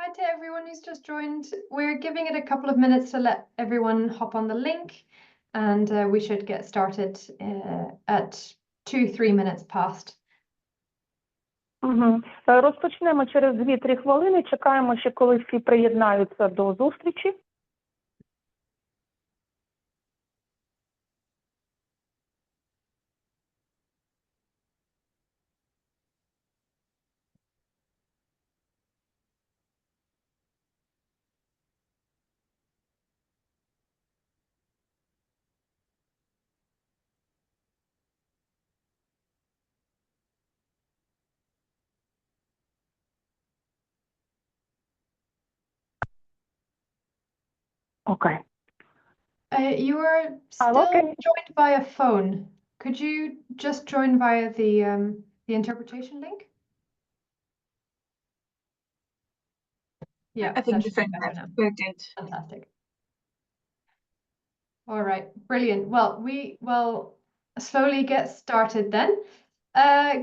Hi to everyone who's just joined. We're giving it a couple of minutes to let everyone hop on the link, and we should get started at 2-3 minutes past. Розпочнемо через 2-3 хвилини. Чекаємо, ще коли всі приєднаються до зустрічі. Okay. You are still joined via phone. Could you just join via the interpretation link? Yeah, I think that should be better now. we're good. Fantastic. All right, brilliant. Well, we will slowly get started then.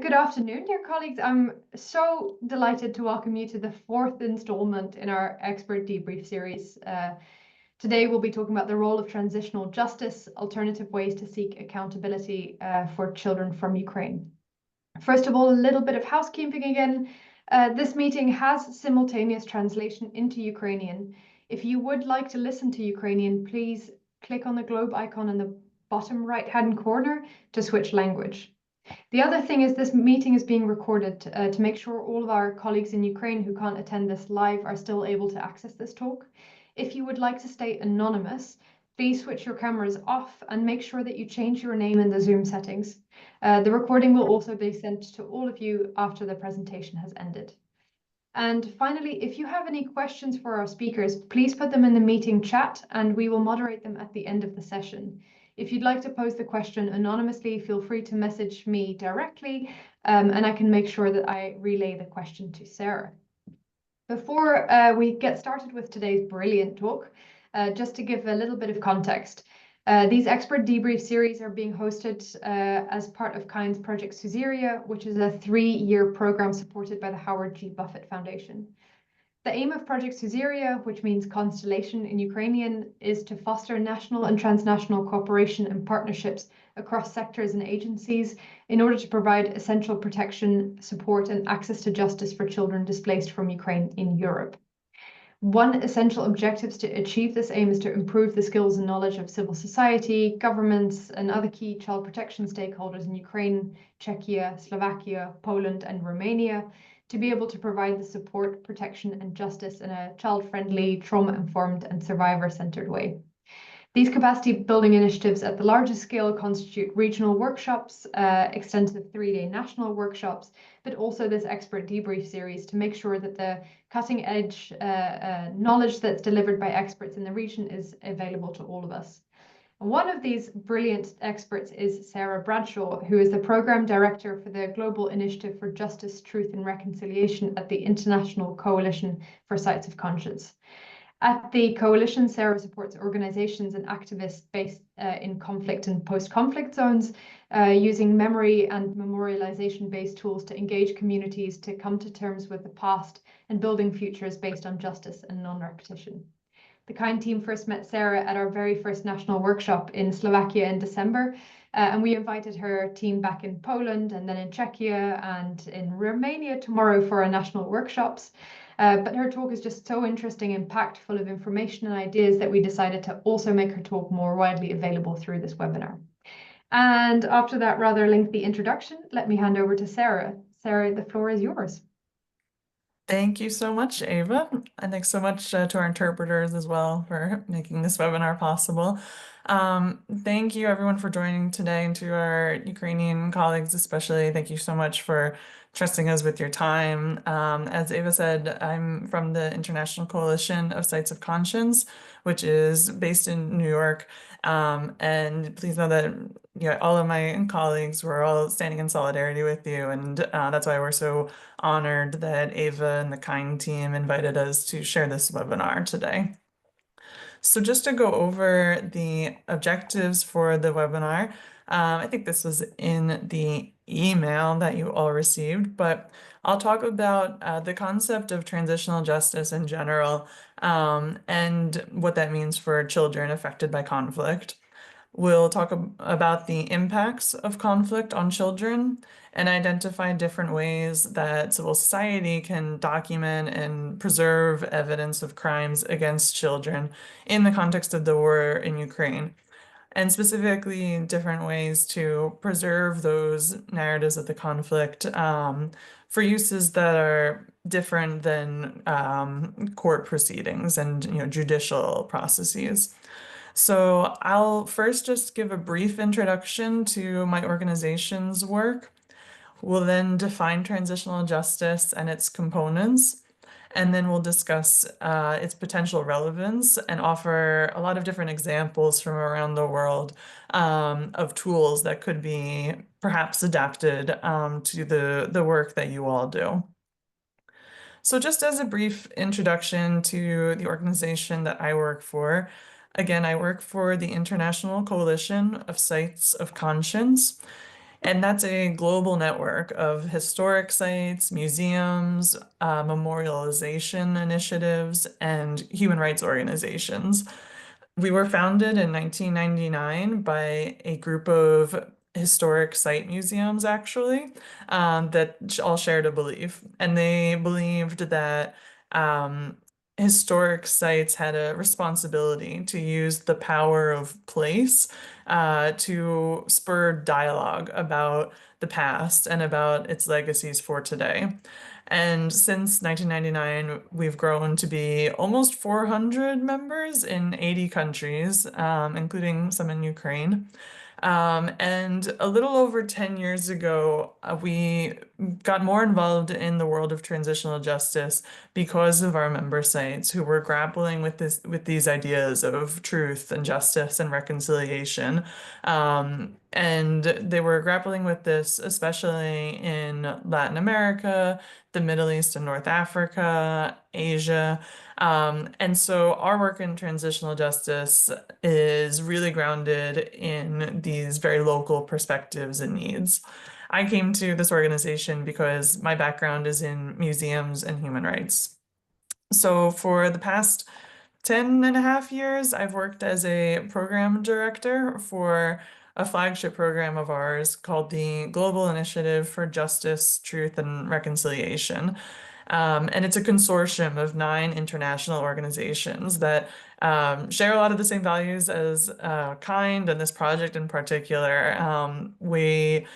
Good afternoon, dear colleagues. I'm so delighted to welcome you to the 4th installment in our expert debrief series. Today, we'll be talking about the role of transitional justice, alternative ways to seek accountability for children from Ukraine. First of all, a little bit of housekeeping again. This meeting has simultaneous translation into Ukrainian. If you would like to listen to Ukrainian, please click on the globe icon in the bottom right-hand corner to switch language. The other thing is this meeting is being recorded to make sure all of our colleagues in Ukraine who can't attend this live are still able to access this talk. If you would like to stay anonymous, please switch your cameras off and make sure that you change your name in the Zoom settings. The recording will also be sent to all of you after the presentation has ended. And finally, if you have any questions for our speakers, please put them in the meeting chat and we will moderate them at the end of the session. If you'd like to pose the question anonymously, feel free to message me directly and I can make sure that I relay the question to Sarah. Before we get started with today's brilliant talk, just to give a little bit of context, these expert debrief series are being hosted as part of KIND's Project Susiria, which is a 3-year program supported by the Howard G. Buffett Foundation. The aim of Project Susiria, which means constellation in Ukrainian, is to foster national and transnational cooperation and partnerships across sectors and agencies in order to provide essential protection, support, and access to justice for children displaced from Ukraine in Europe. One essential objective to achieve this aim is to improve the skills and knowledge of civil society, governments, and other key child protection stakeholders in Ukraine, Czechia, Slovakia, Poland, and Romania, to be able to provide the support, protection, and justice in a child-friendly, trauma-informed, and survivor-centered way. These capacity building initiatives at the largest scale constitute regional workshops, extensive 3-day national workshops, but also this expert debrief series to make sure that the cutting edge knowledge that's delivered by experts in the region is available to all of us. One of these brilliant experts is Sara Bradshaw, who is the Program Director for the Global Initiative for Justice, Truth and Reconciliation at the International Coalition for Sites of Conscience. At the coalition, Sara supports organizations and activists based in conflict and post-conflict zones, using memory and memorialization-based tools to engage communities to come to terms with the past and building futures based on justice and non-repetition. The KIND team first met Sara at our very first national workshop in Slovakia in December, and we invited her team back in Poland and then in Czechia and in Romania tomorrow for our national workshops. But her talk is just so interesting and packed full of information and ideas that we decided to also make her talk more widely available through this webinar. And after that rather lengthy introduction, let me hand over to Sara. Sara, the floor is yours. Thank you so much, Ava, and thanks so much to our interpreters as well for making this webinar possible. Thank you everyone for joining today, and to our Ukrainian colleagues especially, thank you so much for trusting us with your time. As Ava said, I'm from the International Coalition of Sites of Conscience, which is based in New York. And please know that all of my colleagues, we're all standing in solidarity with you, and that's why we're so honored that Ava and the KIND team invited us to share this webinar today. So just to go over the objectives for the webinar, I think this was in the email that you all received, but I'll talk about the concept of transitional justice in general, and what that means for children affected by conflict. We'll talk about the impacts of conflict on children and identify different ways that civil society can document and preserve evidence of crimes against children in the context of the war in Ukraine, and specifically different ways to preserve those narratives of the conflict for uses that are different than court proceedings and judicial processes. So I'll first just give a brief introduction to my organization's work. We'll then define transitional justice and its components, and then we'll discuss its potential relevance and offer a lot of different examples from around the world of tools that could be perhaps adapted to the work that you all do. So just as a brief introduction to the organization that I work for, again, I work for the International Coalition of Sites of Conscience, and that's a global network of historic sites, museums, memorialization initiatives, and human rights organizations. We were founded in 1999 by a group of historic site museums, actually, that all shared a belief. And they believed that historic sites had a responsibility to use the power of place to spur dialogue about the past and about its legacies for today. And since 1999, we've grown to be almost 400 members in 80 countries, including some in Ukraine. And a little over 10 years ago, we got more involved in the world of transitional justice because of our member sites who were grappling with these ideas of truth and justice and reconciliation. And they were grappling with this, especially in Latin America, the Middle East and North Africa, Asia. And so our work in transitional justice is really grounded in these very local perspectives and needs. I came to this organization because my background is in museums and human rights. So for the past 10 and a half years, I've worked as a program director for a flagship program of ours called the Global Initiative for Justice, Truth, and Reconciliation. And it's a consortium of 9 international organizations that share a lot of the same values as KIND and this project in particular. We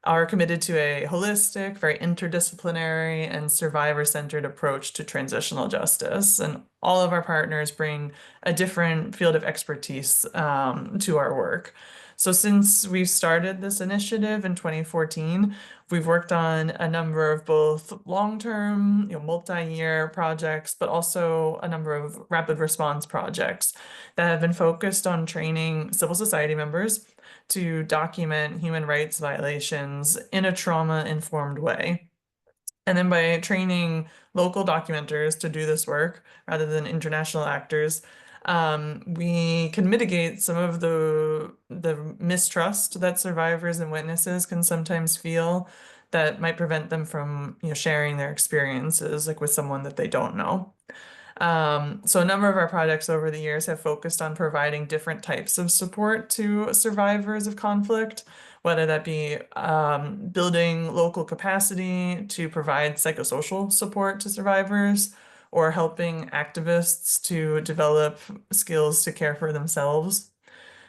are committed to a holistic, very interdisciplinary, and survivor-centered approach to transitional justice. And all of our partners bring a different field of expertise to our work. So since we started this initiative in 2014, we've worked on a number of both long-term, multi-year projects, but also a number of rapid response projects that have been focused on training civil society members to document human rights violations in a trauma-informed way. And then by training local documenters to do this work rather than international actors, we can mitigate some of the mistrust that survivors and witnesses can sometimes feel that might prevent them from sharing their experiences like with someone that they don't know. So a number of our projects over the years have focused on providing different types of support to survivors of conflict, whether that be building local capacity to provide psychosocial support to survivors, or helping activists to develop skills to care for themselves,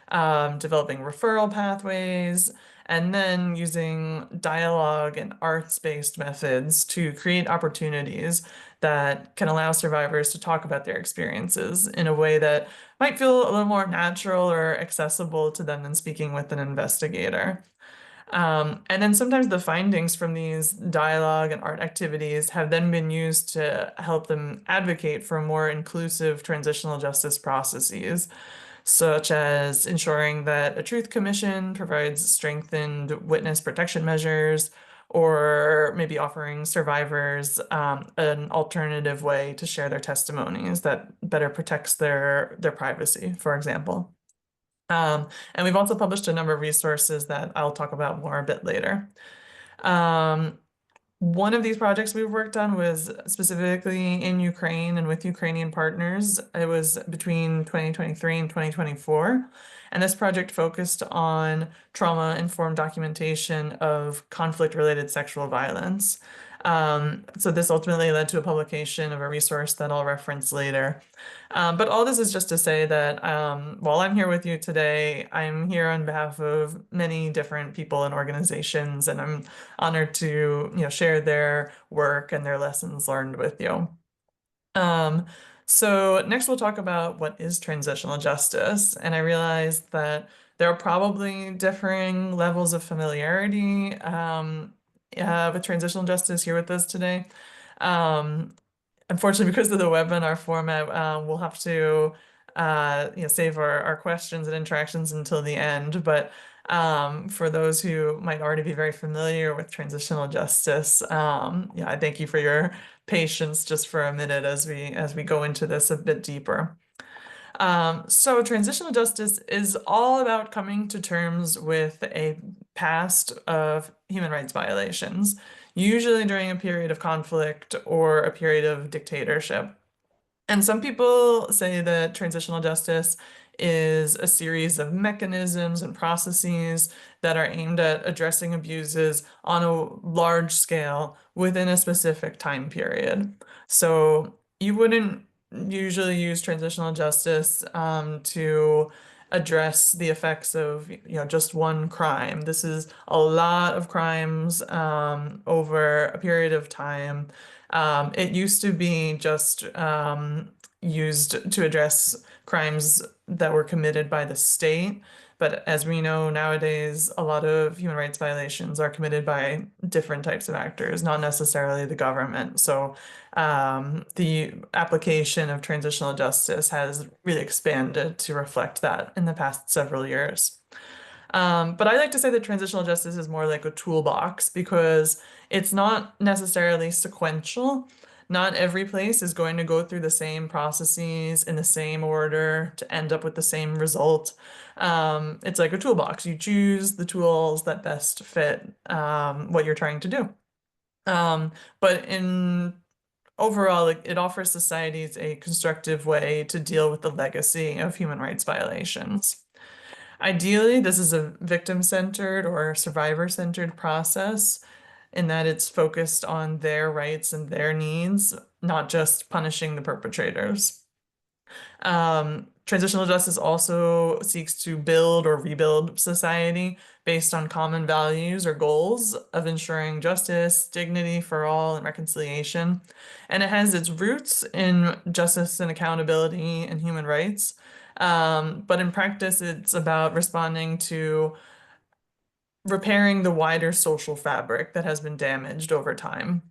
developing referral pathways, and then using dialogue and arts-based methods to create opportunities that can allow survivors to talk about their experiences in a way that might feel a little more natural or accessible to them than speaking with an investigator. And then sometimes the findings from these dialogue and art activities have then been used to help them advocate for more inclusive transitional justice processes, such as ensuring that a truth commission provides strengthened witness protection measures, or maybe offering survivors an alternative way to share their testimonies that better protects their privacy, for example. And we've also published a number of resources that I'll talk about more a bit later. One of these projects we've worked on was specifically in Ukraine and with Ukrainian partners. It was between 2023 and 2024. And this project focused on trauma-informed documentation of conflict-related sexual violence. So this ultimately led to a publication of a resource that I'll reference later. But all this is just to say that while I'm here with you today, I'm here on behalf of many different people and organizations, and I'm honored to share their work and their lessons learned with you. So next we'll talk about what is transitional justice, and I realized that there are probably differing levels of familiarity with transitional justice here with us today. Unfortunately, because of the webinar format, we'll have to save our questions and interactions until the end. But for those who might already be very familiar with transitional justice, I thank you for your patience just for a minute as we go into this a bit deeper. So transitional justice is all about coming to terms with a past of human rights violations, usually during a period of conflict or a period of dictatorship. And some people say that transitional justice is a series of mechanisms and processes that are aimed at addressing abuses on a large scale within a specific time period. So you wouldn't usually use transitional justice to address the effects of just one crime. This is a lot of crimes over a period of time. It used to be just used to address crimes that were committed by the state. But as we know nowadays, a lot of human rights violations are committed by different types of actors, not necessarily the government. So the application of transitional justice has really expanded to reflect that in the past several years. But I like to say that transitional justice is more like a toolbox because it's not necessarily sequential. Not every place is going to go through the same processes in the same order to end up with the same result. It's like a toolbox. You choose the tools that best fit what you're trying to do. But overall, it offers societies a constructive way to deal with the legacy of human rights violations. Ideally, this is a victim-centered or survivor-centered process in that it's focused on their rights and their needs, not just punishing the perpetrators. Transitional justice also seeks to build or rebuild society based on common values or goals of ensuring justice, dignity for all, and reconciliation. And it has its roots in justice and accountability and human rights. But in practice, it's about responding to repairing the wider social fabric that has been damaged over time.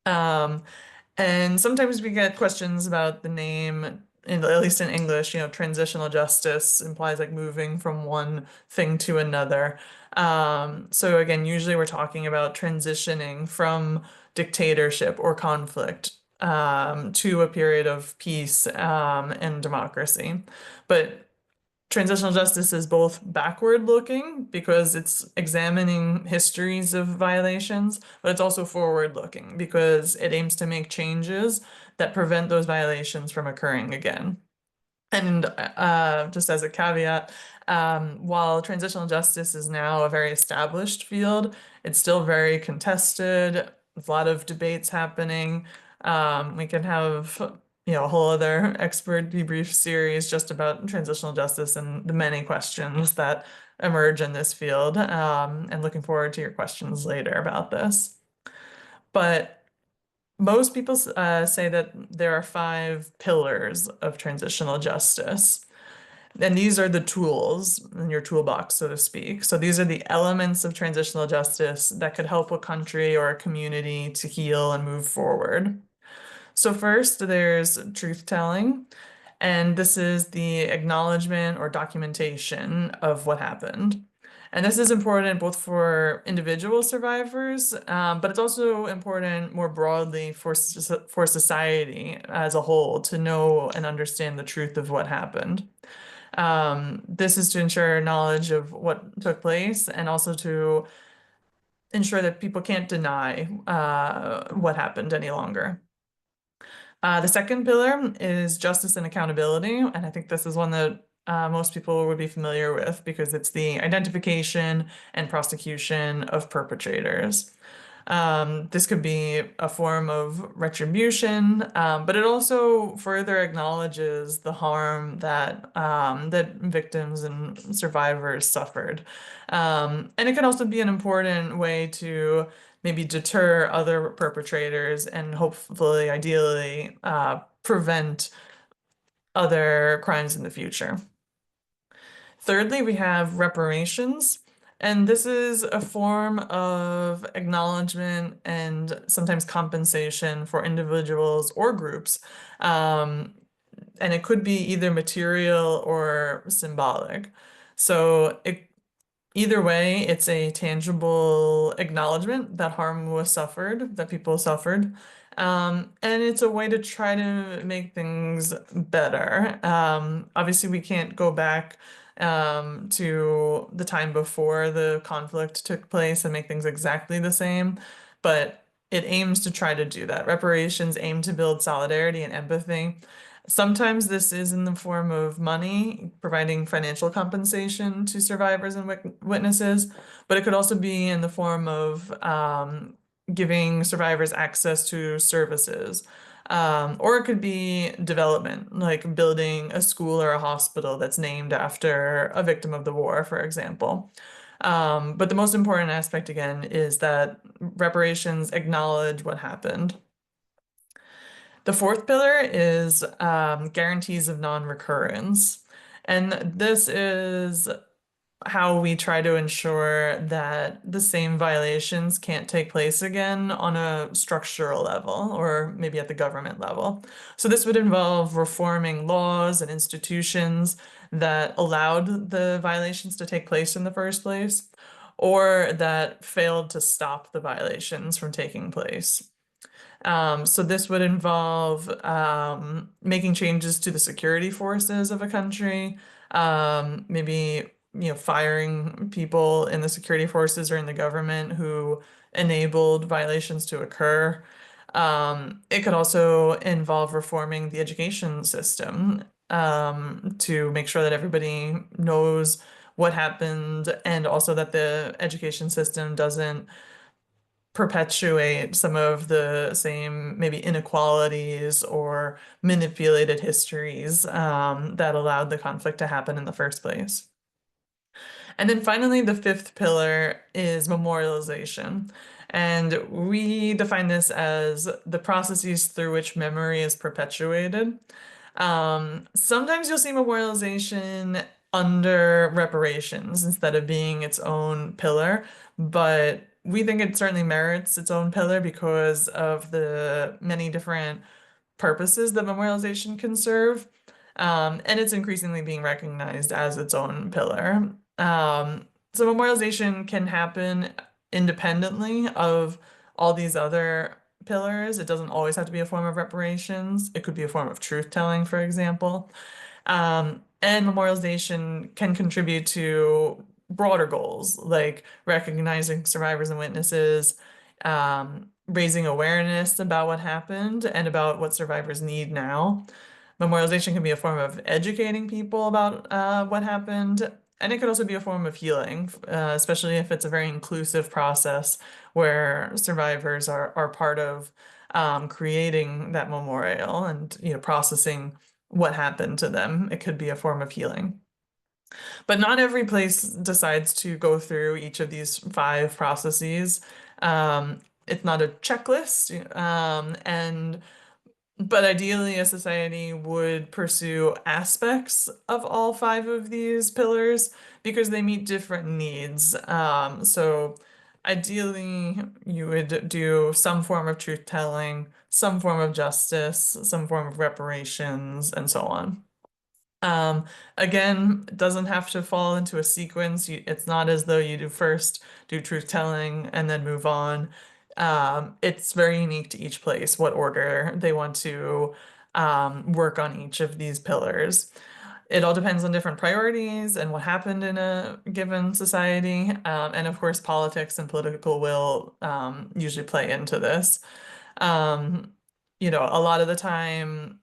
And sometimes we get questions about the name, at least in English, transitional justice implies like moving from one thing to another. So again, usually we're talking about transitioning from dictatorship or conflict to a period of peace and democracy. But transitional justice is both backward looking because it's examining histories of violations, but it's also forward looking because it aims to make changes that prevent those violations from occurring again. And just as a caveat, while transitional justice is now a very established field, it's still very contested. There's a lot of debates happening. We can have a whole other expert debrief series just about transitional justice and the many questions that emerge in this field. And looking forward to your questions later about this. But most people say that there are 5 pillars of transitional justice. And these are the tools in your toolbox, so to speak. So these are the elements of transitional justice that could help a country or a community to heal and move forward. So first, there's truth-telling, and this is the acknowledgement or documentation of what happened. And this is important both for individual survivors, but it's also important more broadly for society as a whole to know and understand the truth of what happened. This is to ensure knowledge of what took place and also to ensure that people can't deny what happened any longer. The second pillar is justice and accountability, and I think this is one that most people would be familiar with because it's the identification and prosecution of perpetrators. This could be a form of retribution, but it also further acknowledges the harm that victims and survivors suffered. And it can also be an important way to maybe deter other perpetrators and hopefully, ideally, prevent other crimes in the future. Thirdly, we have reparations. And this is a form of acknowledgement and sometimes compensation for individuals or groups. And it could be either material or symbolic. So either way, it's a tangible acknowledgement that harm was suffered, that people suffered. And it's a way to try to make things better. Obviously, we can't go back to the time before the conflict took place and make things exactly the same, but it aims to try to do that. Reparations aim to build solidarity and empathy. Sometimes this is in the form of money, providing financial compensation to survivors and witnesses, but it could also be in the form of giving survivors access to services. Or it could be development, like building a school or a hospital that's named after a victim of the war, for example. But the most important aspect, again, is that reparations acknowledge what happened. The fourth pillar is guarantees of non-recurrence. And this is how we try to ensure that the same violations can't take place again on a structural level or maybe at the government level. So this would involve reforming laws and institutions that allowed the violations to take place in the first place, or that failed to stop the violations from taking place. So this would involve making changes to the security forces of a country, maybe firing people in the security forces or in the government who enabled violations to occur. It could also involve reforming the education system to make sure that everybody knows what happened and also that the education system doesn't perpetuate some of the same maybe inequalities or manipulated histories that allowed the conflict to happen in the first place. And then finally, the fifth pillar is memorialization. And we define this as the processes through which memory is perpetuated. Sometimes you'll see memorialization under reparations instead of being its own pillar, but we think it certainly merits its own pillar because of the many different purposes that memorialization can serve. And it's increasingly being recognized as its own pillar. So memorialization can happen independently of all these other pillars. It doesn't always have to be a form of reparations. It could be a form of truth-telling, for example. And memorialization can contribute to broader goals, like recognizing survivors and witnesses, raising awareness about what happened and about what survivors need now. Memorialization can be a form of educating people about what happened, and it could also be a form of healing, especially if it's a very inclusive process where survivors are part of creating that memorial and processing what happened to them. It could be a form of healing. But not every place decides to go through each of these 5 processes. It's not a checklist, but ideally a society would pursue aspects of all 5 of these pillars because they meet different needs. So ideally you would do some form of truth-telling, some form of justice, some form of reparations, and so on. Um, Again, it doesn't have to fall into a sequence. It's not as though you do first do truth telling and then move on. It's very unique to each place what order they want to work on each of these pillars. It all depends on different priorities and what happened in a given society. And of course, politics and political will usually play into this. Um, a lot of the time,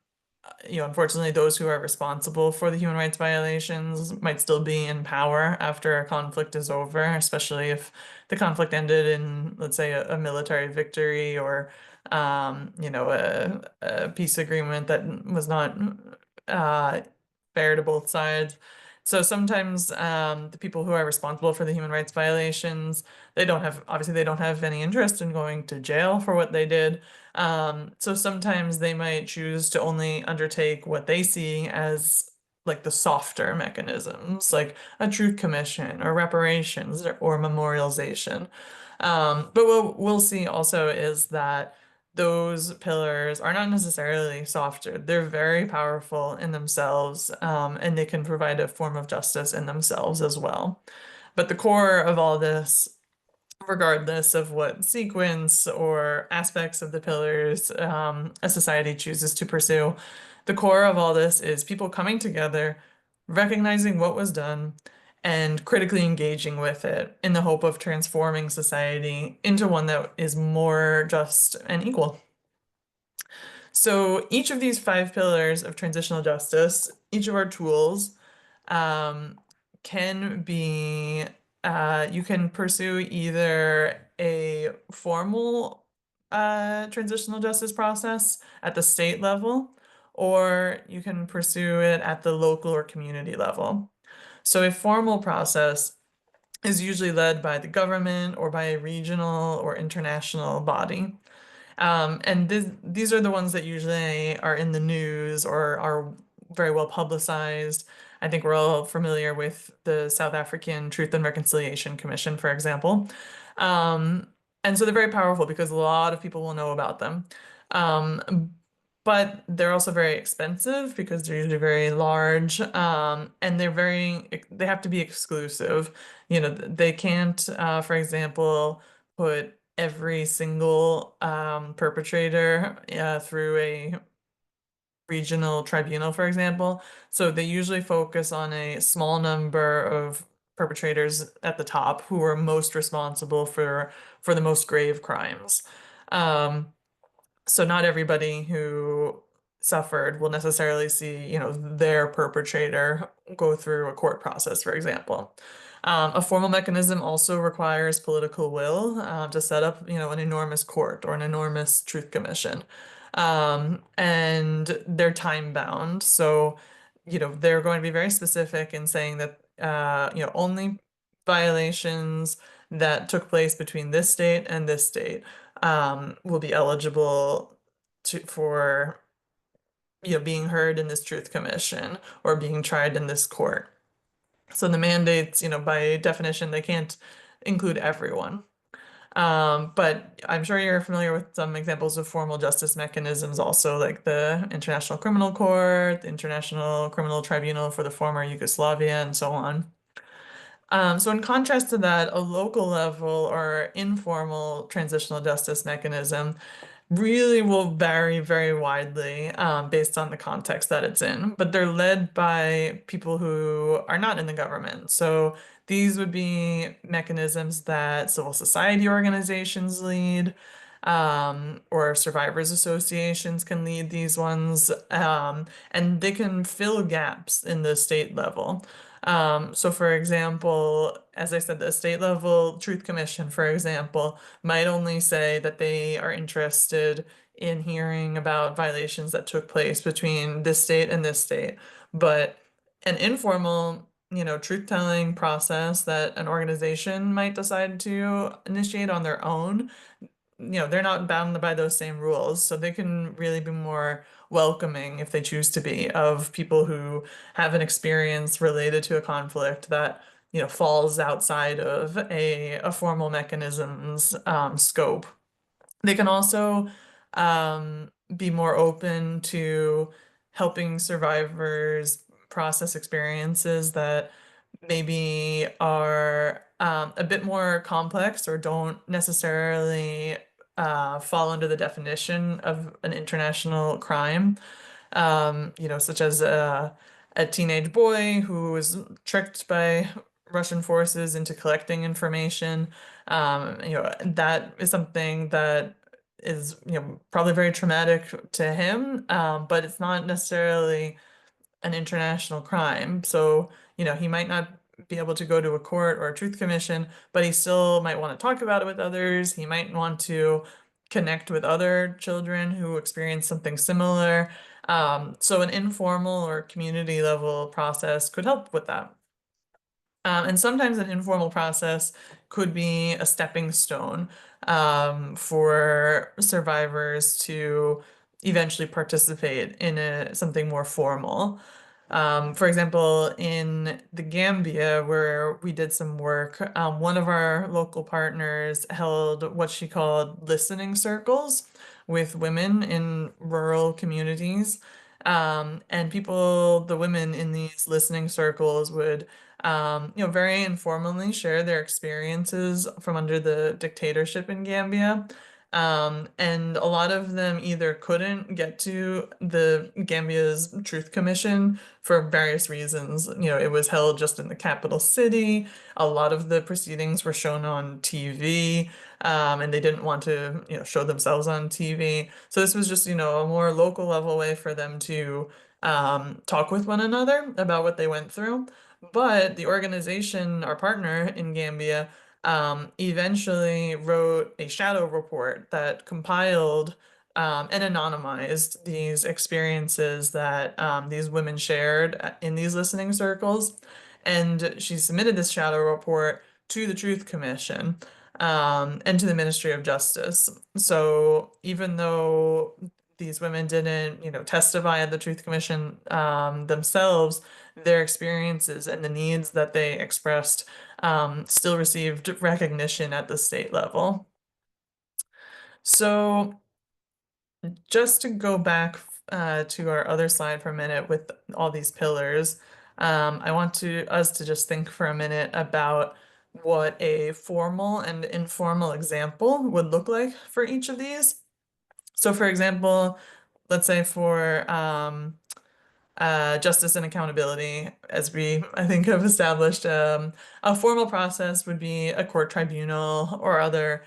unfortunately, those who are responsible for the human rights violations might still be in power after a conflict is over, especially if the conflict ended in, let's say, a military victory or, a peace agreement that was not uh, fair to both sides. So sometimes the people who are responsible for the human rights violations, obviously they don't have any interest in going to jail for what they did. So sometimes they might choose to only undertake what they see as like the softer mechanisms, like a truth commission or reparations or memorialization. But what we'll see also is that those pillars are not necessarily softer. They're very powerful in themselves, and they can provide a form of justice in themselves as well. But the core of all this, regardless of what sequence or aspects of the pillars a society chooses to pursue, the core of all this is people coming together, recognizing what was done, and critically engaging with it in the hope of transforming society into one that is more just and equal. So each of these five pillars of transitional justice, each of our tools, um, can be, you can pursue either a formal transitional justice process at the state level, or you can pursue it at the local or community level. So a formal process is usually led by the government or by a regional or international body. And these are the ones that usually are in the news or are very well publicized. I think we're all familiar with the South African Truth and Reconciliation Commission, for example. Um, and so they're very powerful because a lot of people will know about them. But they're also very expensive because they're usually very large, and they have to be exclusive. They can't, for example, put every single perpetrator through a regional tribunal, for example. So they usually focus on a small number of perpetrators at the top who are most responsible for the most grave crimes. Um, so not everybody who suffered will necessarily see, their perpetrator go through a court process, for example. A formal mechanism also requires political will to set up, an enormous court or an enormous truth commission. And they're time bound. So, they're going to be very specific in saying that, only violations that took place between this state and this state will be eligible for being heard in this truth commission or being tried in this court. So the mandates, by definition, they can't include everyone. But I'm sure you're familiar with some examples of formal justice mechanisms also, like the International Criminal Court, the International Criminal Tribunal for the former Yugoslavia, and so on. So in contrast to that, a local level or informal transitional justice mechanism really will vary very widely based on the context that it's in, but they're led by people who are not in the government. So these would be mechanisms that civil society organizations lead, or survivors associations can lead these ones, and they can fill gaps in the state level. So for example, as I said, the state level truth commission, for example, might only say that they are interested in hearing about violations that took place between this state and this state. But an informal, truth-telling process that an organization might decide to initiate on their own, they're not bound by those same rules. So they can really be more welcoming if they choose to be of people who have an experience related to a conflict that falls outside of a formal mechanism's scope. They can also be more open to helping survivors process experiences that maybe are a bit more complex or don't necessarily fall under the definition of an international crime, such as a teenage boy who was tricked by Russian forces into collecting information. That is something that is, probably very traumatic to him, but it's not necessarily an international crime. So, he might not be able to go to a court or a truth commission, but he still might want to talk about it with others. He might want to connect with other children who experience something similar. So an informal or community level process could help with that. And sometimes an informal process could be a stepping stone for survivors to eventually participate in something more formal. For example, in the Gambia, where we did some work, one of our local partners held what she called listening circles with women in rural communities. And the women in these listening circles would very informally share their experiences from under the dictatorship in Gambia. And a lot of them either couldn't get to the Gambia's Truth Commission for various reasons. It was held just in the capital city. A lot of the proceedings were shown on TV, and they didn't want to, show themselves on TV. So this was just, a more local level way for them to talk with one another about what they went through. But the organization, our partner in Gambia, eventually wrote a shadow report that compiled and anonymized these experiences that these women shared in these listening circles. And she submitted this shadow report to the Truth Commission and to the Ministry of Justice. So even though these women didn't, testify at the Truth Commission themselves, their experiences and the needs that they expressed still received recognition at the state level. So just to go back to our other slide for a minute with all these pillars, I want us to just think for a minute about what a formal and informal example would look like for each of these. So for example, let's say for justice and accountability, as I think, have established, a formal process would be a court tribunal or other,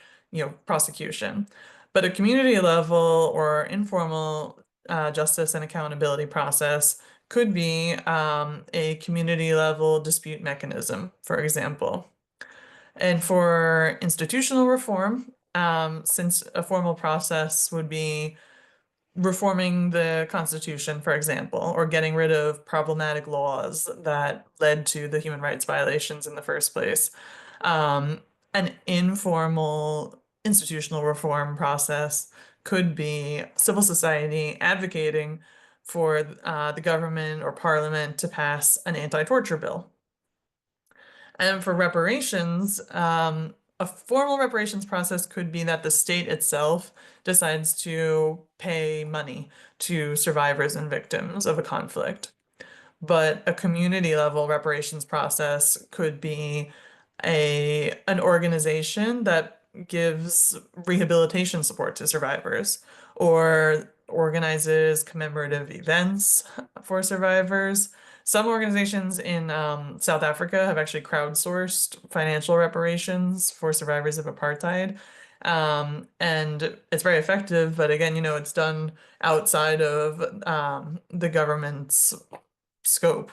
prosecution. But a community level or informal justice and accountability process could be a community level dispute mechanism, for example. And for institutional reform, since a formal process would be reforming the Constitution, for example, or getting rid of problematic laws that led to the human rights violations in the first place. An informal institutional reform process could be civil society advocating for the government or parliament to pass an anti-torture bill. And for reparations, a formal reparations process could be that the state itself decides to pay money to survivors and victims of a conflict. But a community level reparations process could be an organization that gives rehabilitation support to survivors or organizes commemorative events for survivors. Some organizations in South Africa have actually crowdsourced financial reparations for survivors of apartheid. And it's very effective, but again, it's done outside of the government's scope.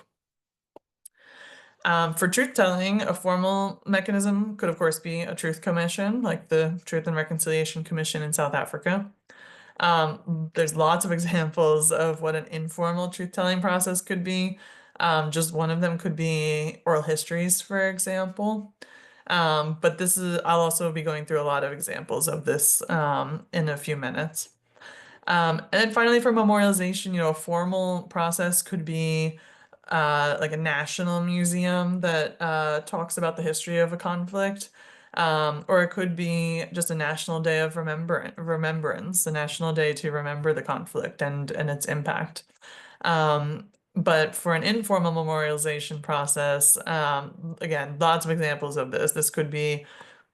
For truth-telling, a formal mechanism could, of course, be a truth commission, like the Truth and Reconciliation Commission in South Africa. There's lots of examples of what an informal truth-telling process could be. Just one of them could be oral histories, for example. But I'll also be going through a lot of examples of this in a few minutes. And then finally, for memorialization, a formal process could be like a national museum that talks about the history of a conflict. Or it could be just a national day of remembrance, a national day to remember the conflict and its impact. But for an informal memorialization process, again, lots of examples of this. This could be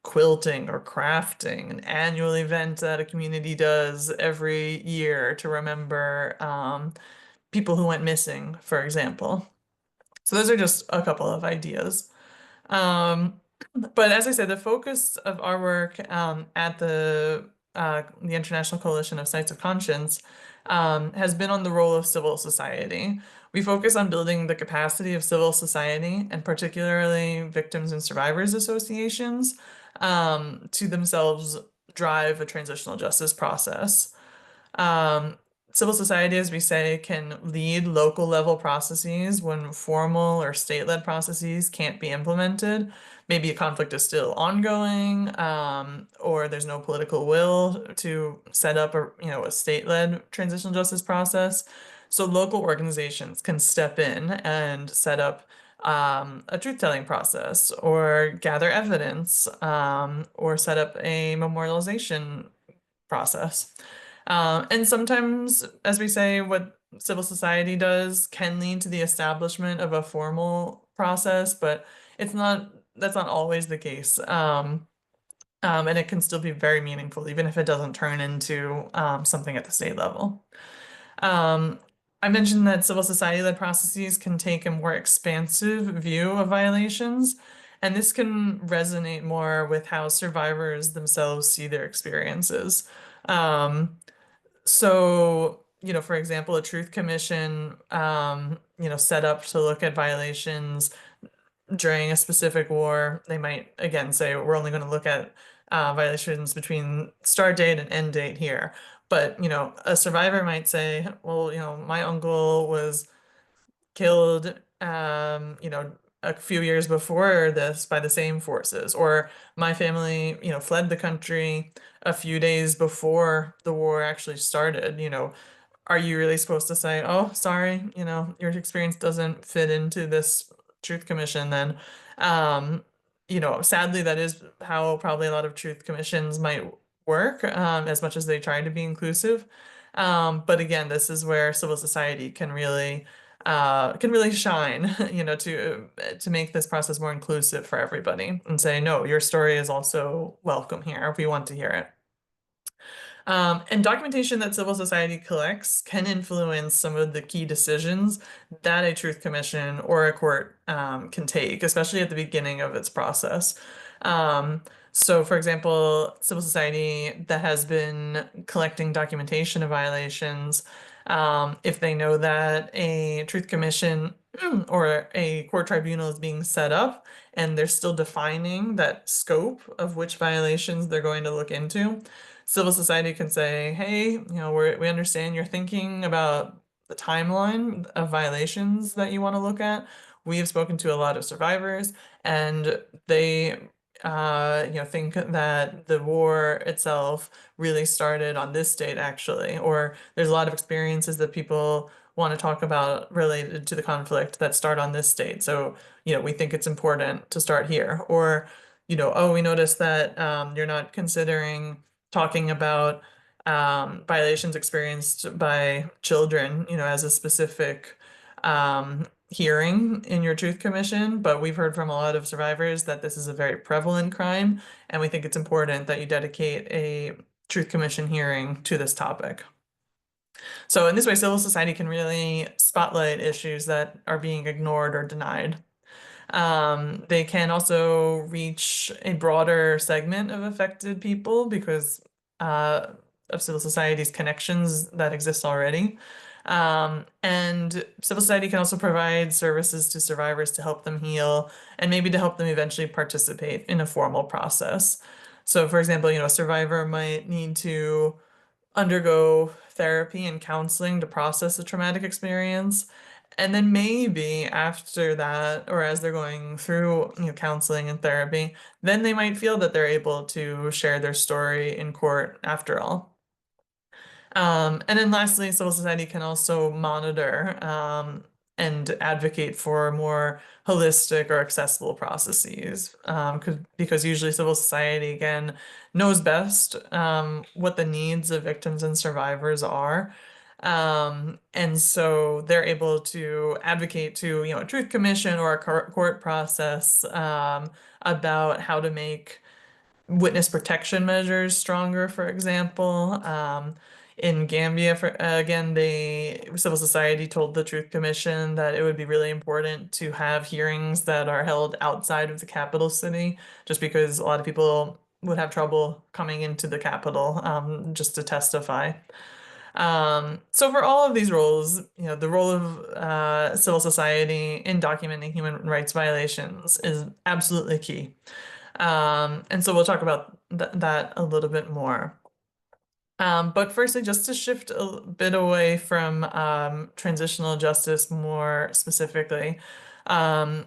quilting or crafting, an annual event that a community does every year to remember people who went missing, for example. So those are just a couple of ideas. But as I said, the focus of our work at the International Coalition of Sites of Conscience has been on the role of civil society. We focus on building the capacity of civil society, and particularly victims and survivors associations, to themselves drive a transitional justice process. Um, Civil society, as we say, can lead local level processes when formal or state-led processes can't be implemented. Maybe a conflict is still ongoing, or there's no political will to set up a state-led transitional justice process. So local organizations can step in and set up a truth-telling process, or gather evidence, or set up a memorialization process. And sometimes, as we say, what civil society does can lead to the establishment of a formal process, but that's not always the case. And it can still be very meaningful, even if it doesn't turn into something at the state level. I mentioned that civil society-led processes can take a more expansive view of violations, and this can resonate more with how survivors themselves see their experiences. So, for example, a truth commission, set up to look at violations during a specific war. They might, again, say, we're only going to look at violations between start date and end date here. But, a survivor might say, well, my uncle was killed, a few years before this by the same forces, or my family, fled the country a few days before the war actually started. Are you really supposed to say, oh, sorry, your experience doesn't fit into this truth commission then? Sadly, that is how probably a lot of truth commissions might work, as much as they try to be inclusive. But again, this is where civil society can really shine, to make this process more inclusive for everybody and say, no, your story is also welcome here. We want to hear it. And documentation that civil society collects can influence some of the key decisions that a truth commission or a court can take, especially at the beginning of its process. So, for example, civil society that has been collecting documentation of violations, if they know that a truth commission or a court tribunal is being set up and they're still defining that scope of which violations they're going to look into, civil society can say, hey, we understand you're thinking about the timeline of violations that you want to look at. We have spoken to a lot of survivors, and they think that the war itself really started on this date, actually, or there's a lot of experiences that people want to talk about related to the conflict that start on this date. So, we think it's important to start here. Or, oh, we noticed that you're not considering talking about violations experienced by children, as a specific hearing in your truth commission, but we've heard from a lot of survivors that this is a very prevalent crime, and we think it's important that you dedicate a truth commission hearing to this topic. So in this way, civil society can really spotlight issues that are being ignored or denied. They can also reach a broader segment of affected people because of civil society's connections that exist already. And civil society can also provide services to survivors to help them heal and maybe to help them eventually participate in a formal process. So, for example, a survivor might need to undergo therapy and counseling to process a traumatic experience. And then maybe after that, or as they're going through, counseling and therapy, then they might feel that they're able to share their story in court after all. And then lastly, civil society can also monitor and advocate for more holistic or accessible processes, because usually civil society, again, knows best what the needs of victims and survivors are. And so they're able to advocate to, a truth commission or a court process about how to make witness protection measures stronger, for example. In Gambia, again, civil society told the Truth Commission that it would be really important to have hearings that are held outside of the capital city, just because a lot of people would have trouble coming into the capital just to testify. So for all of these roles, the role of civil society in documenting human rights violations is absolutely key. And so we'll talk about that a little bit more. But firstly, just to shift a bit away from transitional justice more specifically, um,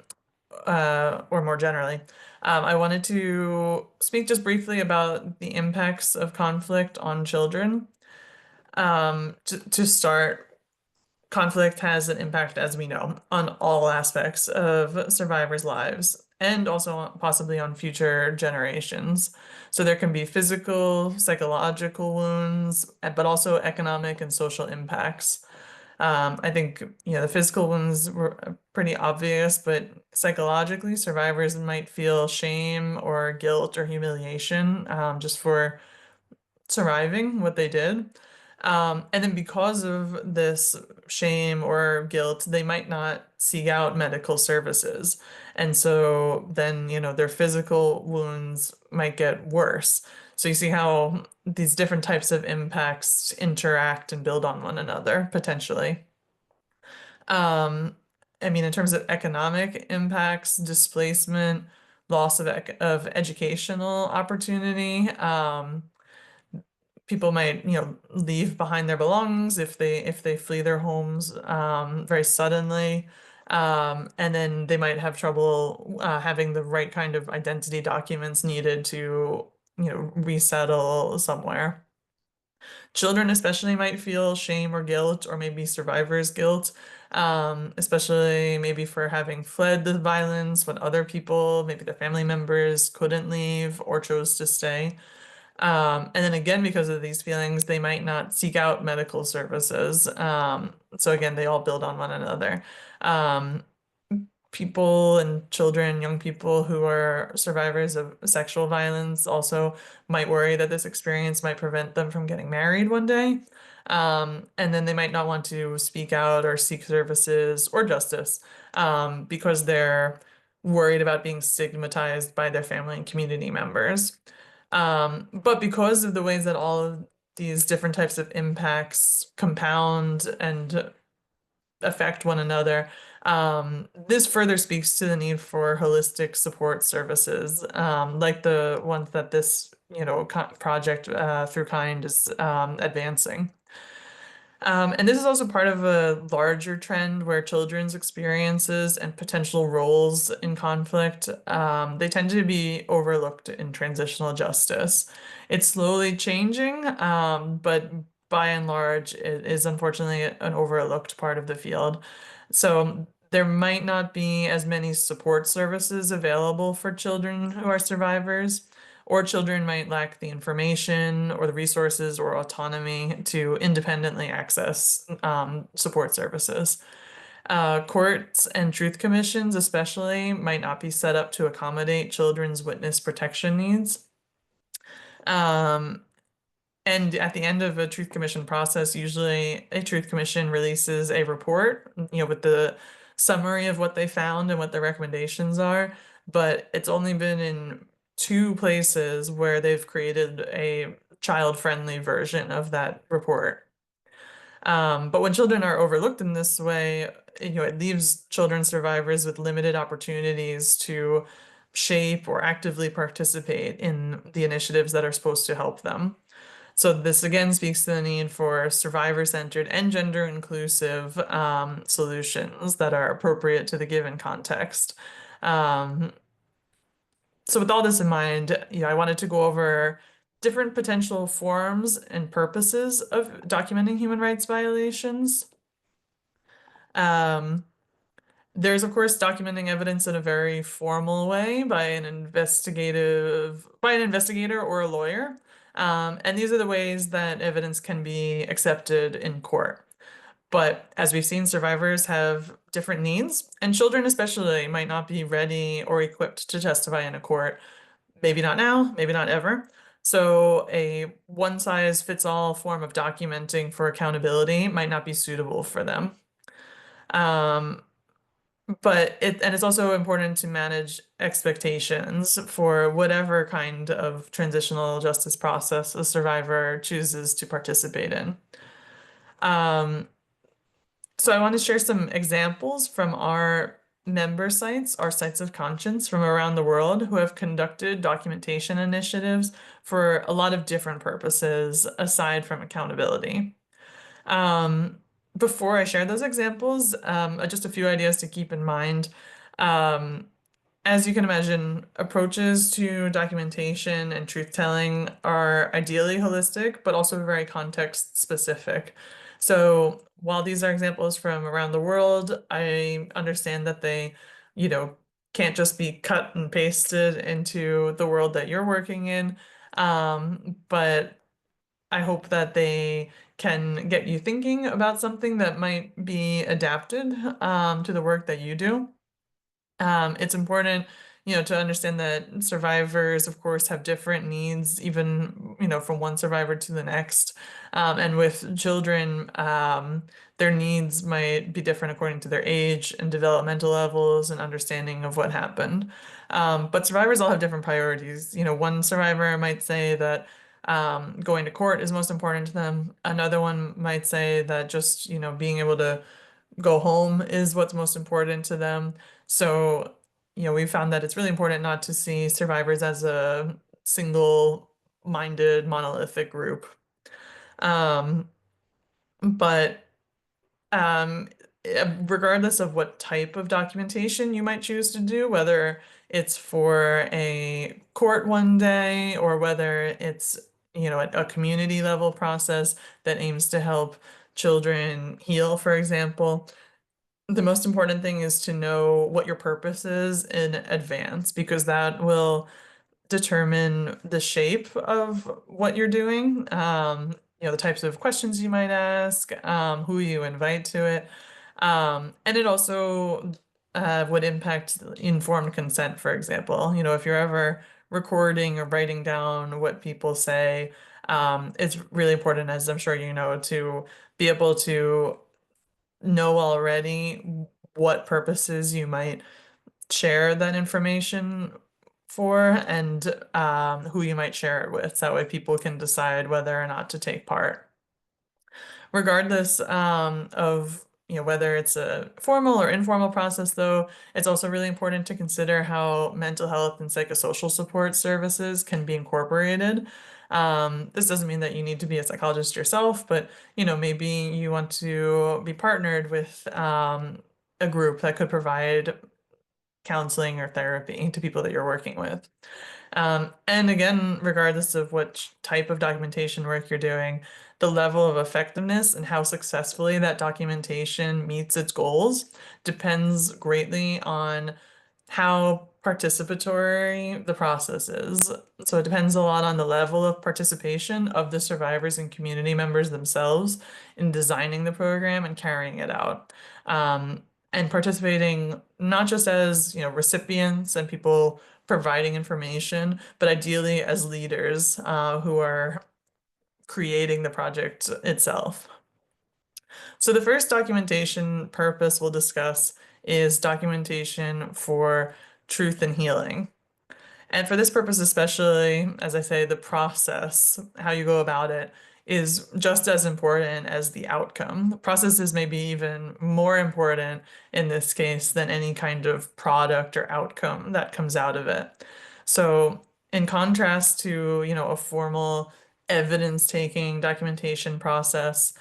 or more generally, I wanted to speak just briefly about the impacts of conflict on children. To start, conflict has an impact, as we know, on all aspects of survivors' lives and also possibly on future generations. So there can be physical, psychological wounds, but also economic and social impacts. I think, the physical wounds were pretty obvious, but psychologically, survivors might feel shame or guilt or humiliation just for surviving what they did. And then because of this shame or guilt, they might not seek out medical services. And so then, their physical wounds might get worse. So you see how these different types of impacts interact and build on one another potentially. I mean, in terms of economic impacts, displacement, loss of educational opportunity, people might, leave behind their belongings if they flee their homes very suddenly. And then they might have trouble having the right kind of identity documents needed to, resettle somewhere. Children especially might feel shame or guilt, or maybe survivor's guilt, especially maybe for having fled the violence when other people, maybe their family members, couldn't leave or chose to stay. And then again, because of these feelings, they might not seek out medical services. So again, they all build on one another. People and children, young people who are survivors of sexual violence also might worry that this experience might prevent them from getting married one day. And then they might not want to speak out or seek services or justice because they're worried about being stigmatized by their family and community members. But because of the ways that all of these different types of impacts compound and affect one another, this further speaks to the need for holistic support services, like the ones that this, project through Kind is advancing. And this is also part of a larger trend where children's experiences and potential roles in conflict, they tend to be overlooked in transitional justice. It's slowly changing, but by and large, it is unfortunately an overlooked part of the field. So there might not be as many support services available for children who are survivors, or children might lack the information or the resources or autonomy to independently access support services. Courts and truth commissions, especially, might not be set up to accommodate children's witness protection needs. And at the end of a truth commission process, usually a truth commission releases a report, with the summary of what they found and what the recommendations are. But it's only been in 2 places where they've created a child-friendly version of that report. But when children are overlooked in this way, it leaves children survivors with limited opportunities to shape or actively participate in the initiatives that are supposed to help them. So this again speaks to the need for survivor-centered and gender-inclusive solutions that are appropriate to the given context. So with all this in mind, I wanted to go over different potential forms and purposes of documenting human rights violations. There's, of course, documenting evidence in a very formal way by an investigator or a lawyer. And these are the ways that evidence can be accepted in court. But as we've seen, survivors have different needs, and children especially might not be ready or equipped to testify in a court. Maybe not now, maybe not ever. So a one-size-fits-all form of documenting for accountability might not be suitable for them. Um, and it's also important to manage expectations for whatever kind of transitional justice process a survivor chooses to participate in. So I want to share some examples from our member sites, our sites of conscience from around the world who have conducted documentation initiatives for a lot of different purposes aside from accountability. Before I share those examples, just a few ideas to keep in mind. Um, as you can imagine, approaches to documentation and truth-telling are ideally holistic, but also very context-specific. So while these are examples from around the world, I understand that they, can't just be cut and pasted into the world that you're working in. But I hope that they can get you thinking about something that might be adapted to the work that you do. It's important, to understand that survivors, of course, have different needs, even, from one survivor to the next. And with children, their needs might be different according to their age and developmental levels and understanding of what happened. But survivors all have different priorities. One survivor might say that going to court is most important to them. Another one might say that just, being able to go home is what's most important to them. So, we found that it's really important not to see survivors as a single-minded, monolithic group. Um, but regardless of what type of documentation you might choose to do, whether it's for a court one day or whether it's, a community level process that aims to help children heal, for example, the most important thing is to know what your purpose is in advance, because that will determine the shape of what you're doing, the types of questions you might ask, who you invite to it. And it also would impact informed consent, for example. If you're ever recording or writing down what people say, it's really important, as I'm sure you know, to be able to know already what purposes you might share that information for and who you might share it with. So that way people can decide whether or not to take part. Regardless of whether it's a formal or informal process, though, it's also really important to consider how mental health and psychosocial support services can be incorporated. This doesn't mean that you need to be a psychologist yourself, but maybe you want to be partnered with a group that could provide counseling or therapy to people that you're working with. And again, regardless of what type of documentation work you're doing, the level of effectiveness and how successfully that documentation meets its goals depends greatly on how participatory the process is. So it depends a lot on the level of participation of the survivors and community members themselves in designing the program and carrying it out. And participating not just as, recipients and people providing information, but ideally as leaders who are creating the project itself. So the first documentation purpose we'll discuss is documentation for truth and healing. And for this purpose especially, as I say, the process, how you go about it, is just as important as the outcome. The process is maybe even more important in this case than any kind of product or outcome that comes out of it. So in contrast to, a formal evidence-taking documentation process,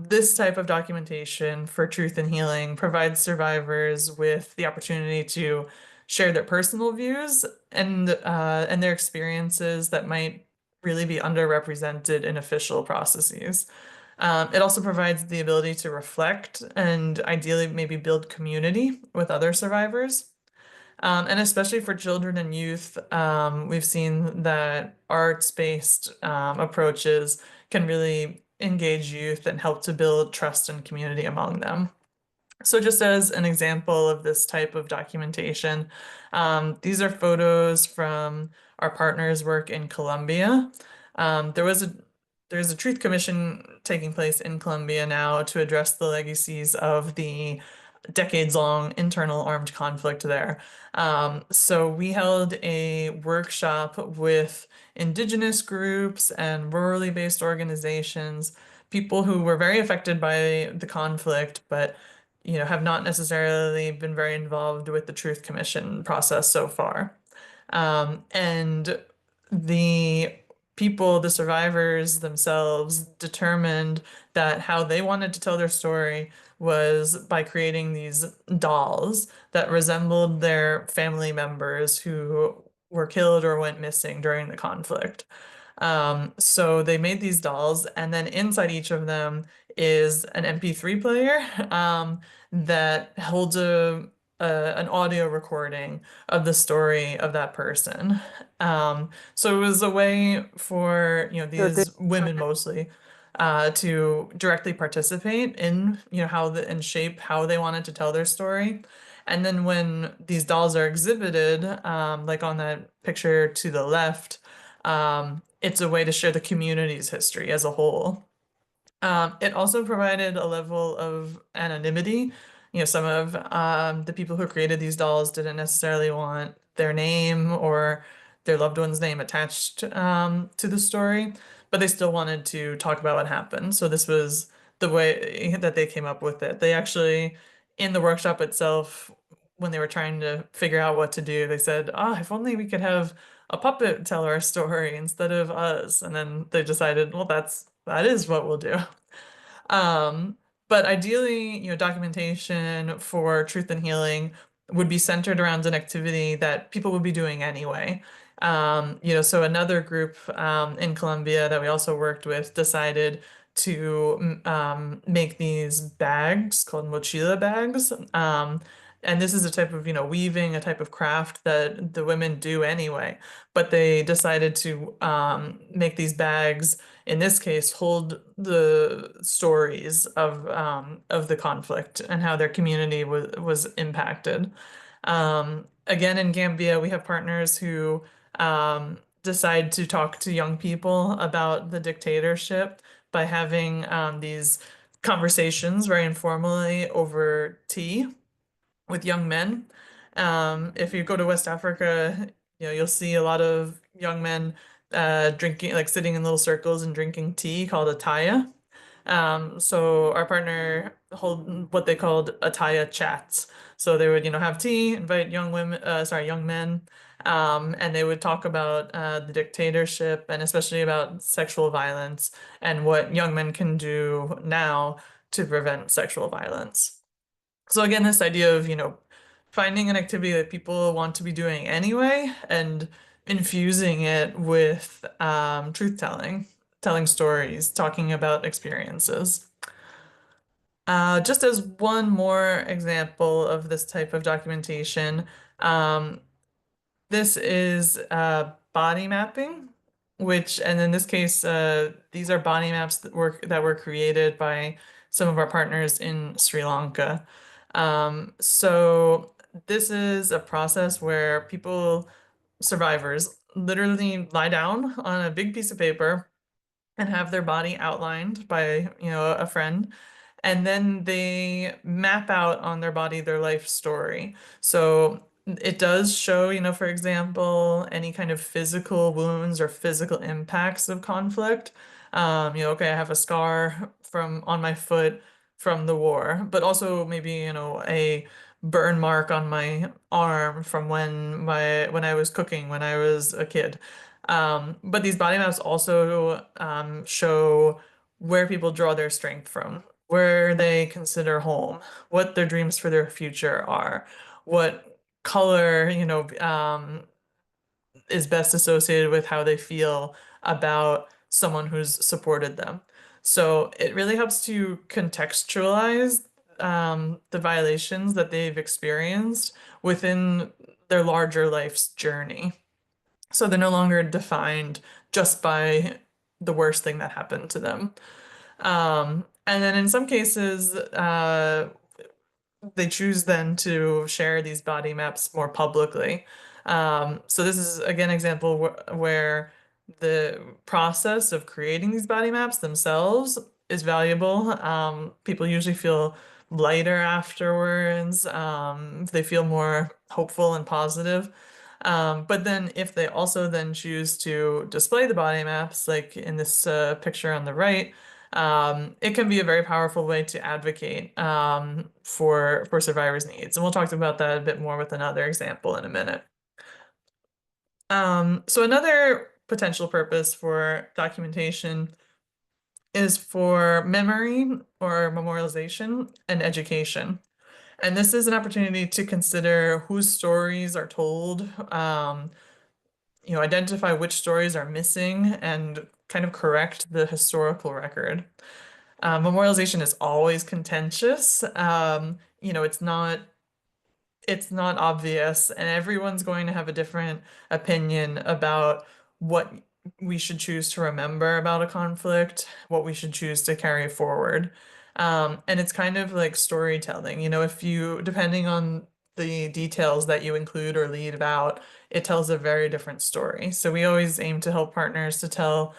this type of documentation for truth and healing provides survivors with the opportunity to share their personal views and their experiences that might really be underrepresented in official processes. It also provides the ability to reflect and ideally maybe build community with other survivors. And especially for children and youth, we've seen that arts-based approaches can really engage youth and help to build trust and community among them. So just as an example of this type of documentation, these are photos from our partner's work in Colombia. There's a Truth Commission taking place in Colombia now to address the legacies of the decades-long internal armed conflict there. So we held a workshop with indigenous groups and rurally based organizations, people who were very affected by the conflict, but have not necessarily been very involved with the Truth Commission process so far. And the people, the survivors themselves, determined that how they wanted to tell their story was by creating these dolls that resembled their family members who were killed or went missing during the conflict. So they made these dolls, and then inside each of them is an MP3 player that holds an audio recording of the story of that person. So it was a way for these women mostly to directly participate in and shape how they wanted to tell their story. And then when these dolls are exhibited, like on that picture to the left, it's a way to share the community's history as a whole. It also provided a level of anonymity. Some of the people who created these dolls didn't necessarily want their name or their loved one's name attached to the story, but they still wanted to talk about what happened. So this was the way that they came up with it. They actually, in the workshop itself, when they were trying to figure out what to do, they said, if only we could have a puppet tell our story instead of us. And then they decided, well, that is what we'll do. Um, but ideally, documentation for truth and healing would be centered around an activity that people would be doing anyway. So another group in Colombia that we also worked with decided to make these bags called mochila bags. And this is a type of, weaving, a type of craft that the women do anyway. But they decided to make these bags, in this case, hold the stories of the conflict and how their community was impacted. Again, in Gambia, we have partners who decide to talk to young people about the dictatorship by having these conversations very informally over tea with young men. If you go to West Africa, you'll see a lot of young men drinking, like sitting in little circles and drinking tea called ataya. So our partner hold what they called ataya chats. So they would, have tea, invite young men, and they would talk about the dictatorship and especially about sexual violence and what young men can do now to prevent sexual violence. So again, this idea of, finding an activity that people want to be doing anyway and infusing it with truth telling, telling stories, talking about experiences. Just as one more example of this type of documentation, this is body mapping, and in this case, these are body maps that were created by some of our partners in Sri Lanka. So this is a process where survivors, literally lie down on a big piece of paper and have their body outlined by, a friend. And then they map out on their body their life story. So it does show, for example, any kind of physical wounds or physical impacts of conflict. Okay, I have a scar on my foot from the war, but also maybe, a burn mark on my arm from when I was cooking when I was a kid. But these body maps also show where people draw their strength from, where they consider home, what their dreams for their future are, what color, is best associated with how they feel about someone who's supported them. So it really helps to contextualize the violations that they've experienced within their larger life's journey. So they're no longer defined just by the worst thing that happened to them. And then in some cases, they choose then to share these body maps more publicly. So this is again an example where the process of creating these body maps themselves is valuable. People usually feel lighter afterwards. They feel more hopeful and positive. But then if they also then choose to display the body maps, like in this picture on the right, it can be a very powerful way to advocate for survivors' needs. And we'll talk about that a bit more with another example in a minute. So another potential purpose for documentation is for memory or memorialization and education. And this is an opportunity to consider whose stories are told, identify which stories are missing, and kind of correct the historical record. Memorialization is always contentious. It's not obvious, and everyone's going to have a different opinion about what we should choose to remember about a conflict, what we should choose to carry forward. And it's kind of like storytelling. Depending on the details that you include or lead about, it tells a very different story. So we always aim to help partners to tell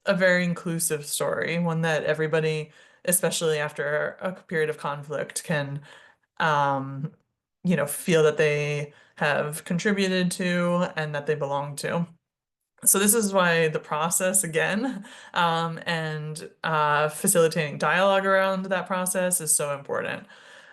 a very inclusive story, one that everybody, especially after a period of conflict, can feel that they have contributed to and that they belong to. So this is why the process again, and facilitating dialogue around that process is so important.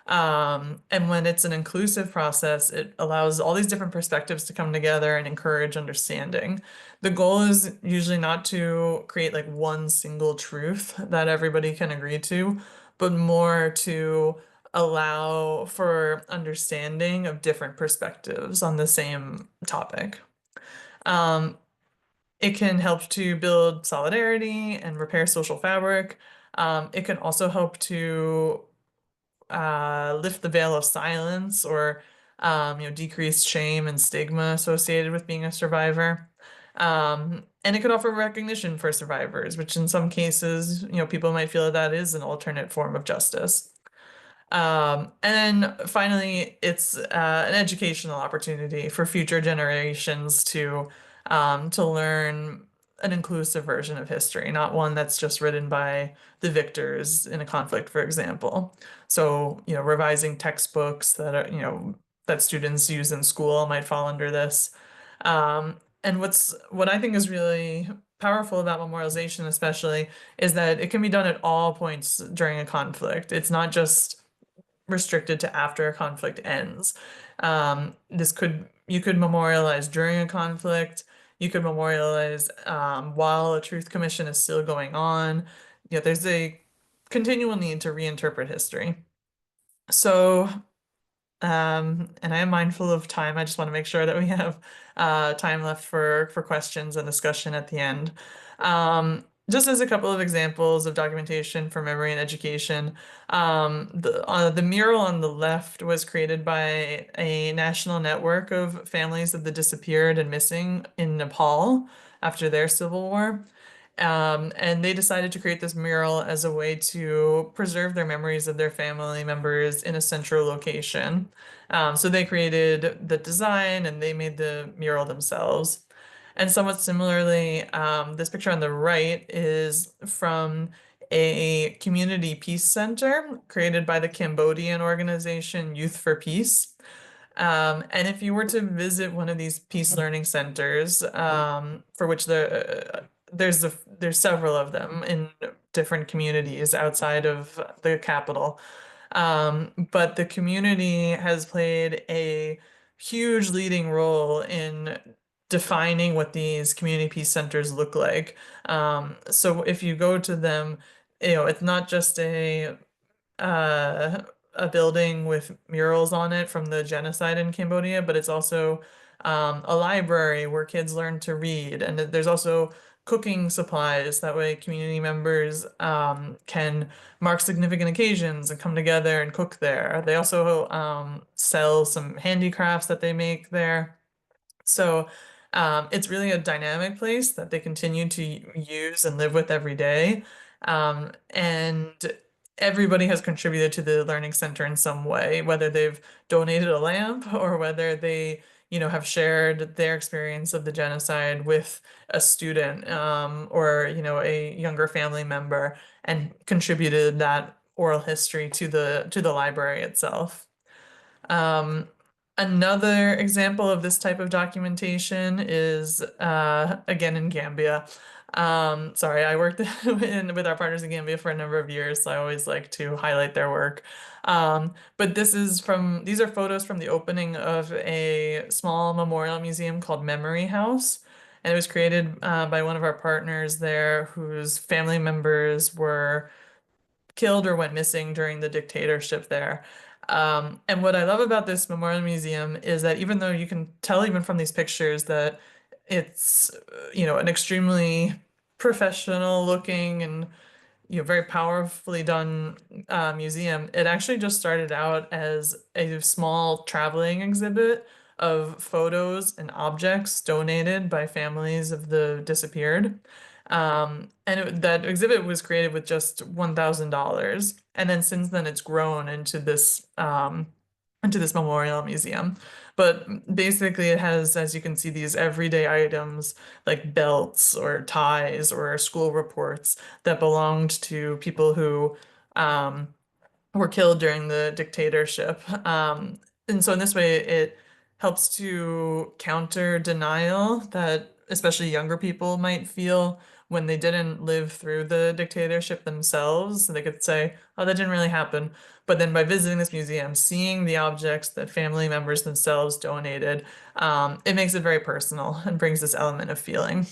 And when it's an inclusive process, it allows all these different perspectives to come together and encourage understanding. The goal is usually not to create like one single truth that everybody can agree to, but more to allow for understanding of different perspectives on the same topic. It can help to build solidarity and repair social fabric. It can also help to lift the veil of silence or decrease shame and stigma associated with being a survivor. And it could offer recognition for survivors, which in some cases, people might feel that is an alternate form of justice. And then finally, it's an educational opportunity for future generations to learn an inclusive version of history, not one that's just written by the victors in a conflict, for example. So, revising textbooks that are, that students use in school might fall under this. And what I think is really powerful about memorialization, especially, is that it can be done at all points during a conflict. It's not just restricted to after a conflict ends. You could memorialize during a conflict. You could memorialize while a truth commission is still going on. There's a continual need to reinterpret history. So, and I am mindful of time. I just want to make sure that we have time left for questions and discussion at the end. Just as a couple of examples of documentation for memory and education, the mural on the left was created by a national network of families of the disappeared and missing in Nepal after their civil war. And they decided to create this mural as a way to preserve their memories of their family members in a central location. So they created the design and they made the mural themselves. And somewhat similarly, this picture on the right is from a community peace center created by the Cambodian organization Youth for Peace. And if you were to visit one of these peace learning centers, for which there's several of them in different communities outside of the capital, but the community has played a huge leading role in defining what these community peace centers look like. So if you go to them, it's not just a building with murals on it from the genocide in Cambodia, but it's also a library where kids learn to read, and there's also cooking supplies. That way community members can mark significant occasions and come together and cook there. They also sell some handicrafts that they make there. So it's really a dynamic place that they continue to use and live with every day. And everybody has contributed to the Learning Center in some way, whether they've donated a lamp or whether they, have shared their experience of the genocide with a student or, a younger family member and contributed that oral history to the library itself. Another example of this type of documentation is again in Gambia. Sorry, I worked with our partners in Gambia for a number of years, so I always like to highlight their work. But these are photos from the opening of a small memorial museum called Memory House. And it was created by one of our partners there whose family members were killed or went missing during the dictatorship there. And what I love about this memorial museum is that even though you can tell even from these pictures that it's, an extremely professional looking and very powerfully done museum. It actually just started out as a small traveling exhibit of photos and objects donated by families of the disappeared. And that exhibit was created with just $1,000. And then since then it's grown into this memorial museum. But basically it has, as you can see, these everyday items like belts or ties or school reports that belonged to people who were killed during the dictatorship. And so in this way, it helps to counter denial that especially younger people might feel when they didn't live through the dictatorship themselves. They could say, oh, that didn't really happen. But then by visiting this museum, seeing the objects that family members themselves donated, it makes it very personal and brings this element of feeling.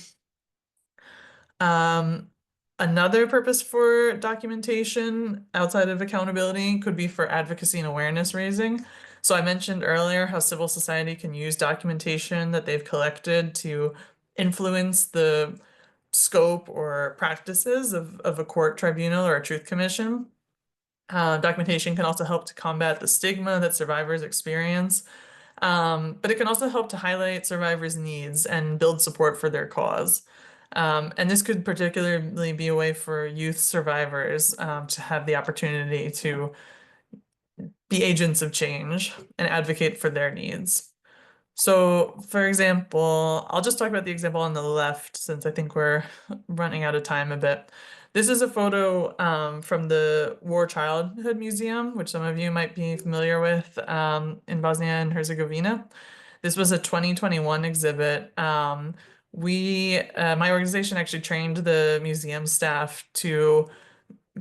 Another purpose for documentation outside of accountability could be for advocacy and awareness raising. So I mentioned earlier how civil society can use documentation that they've collected to influence the scope or practices of a court tribunal or a truth commission. Documentation can also help to combat the stigma that survivors experience, but it can also help to highlight survivors' needs and build support for their cause. And this could particularly be a way for youth survivors to have the opportunity to be agents of change and advocate for their needs. So, for example, I'll just talk about the example on the left since I think we're running out of time a bit. This is a photo from the War Childhood Museum, which some of you might be familiar with in Bosnia and Herzegovina. This was a 2021 exhibit. My organization actually trained the museum staff to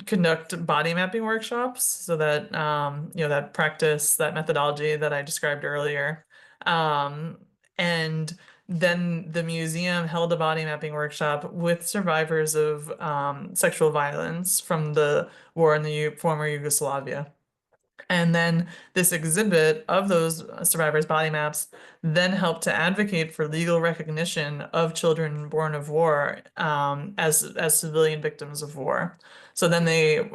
conduct body mapping workshops so that that practice, that methodology that I described earlier. And then the museum held a body mapping workshop with survivors of sexual violence from the war in the former Yugoslavia. And then this exhibit of those survivors' body maps then helped to advocate for legal recognition of children born of war as civilian victims of war. So then they,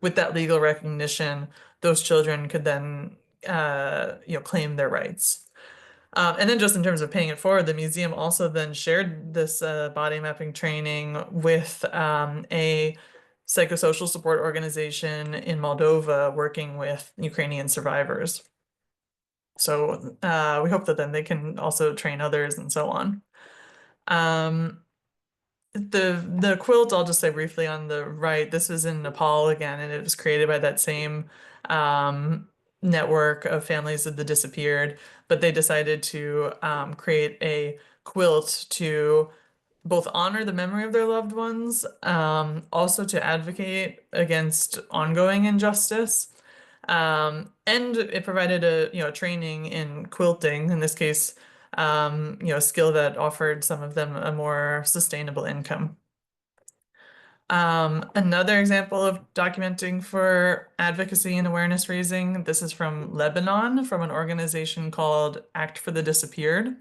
with that legal recognition, those children could then, claim their rights. And then just in terms of paying it forward, the museum also then shared this body mapping training with a psychosocial support organization in Moldova working with Ukrainian survivors. So we hope that then they can also train others and so on. The quilt, I'll just say briefly on the right, this is in Nepal again, and it was created by that same network of families of the disappeared, but they decided to create a quilt to both honor the memory of their loved ones, also to advocate against ongoing injustice. And it provided a training in quilting, in this case, a skill that offered some of them a more sustainable income. Another example of documenting for advocacy and awareness raising, this is from Lebanon, from an organization called Act for the Disappeared.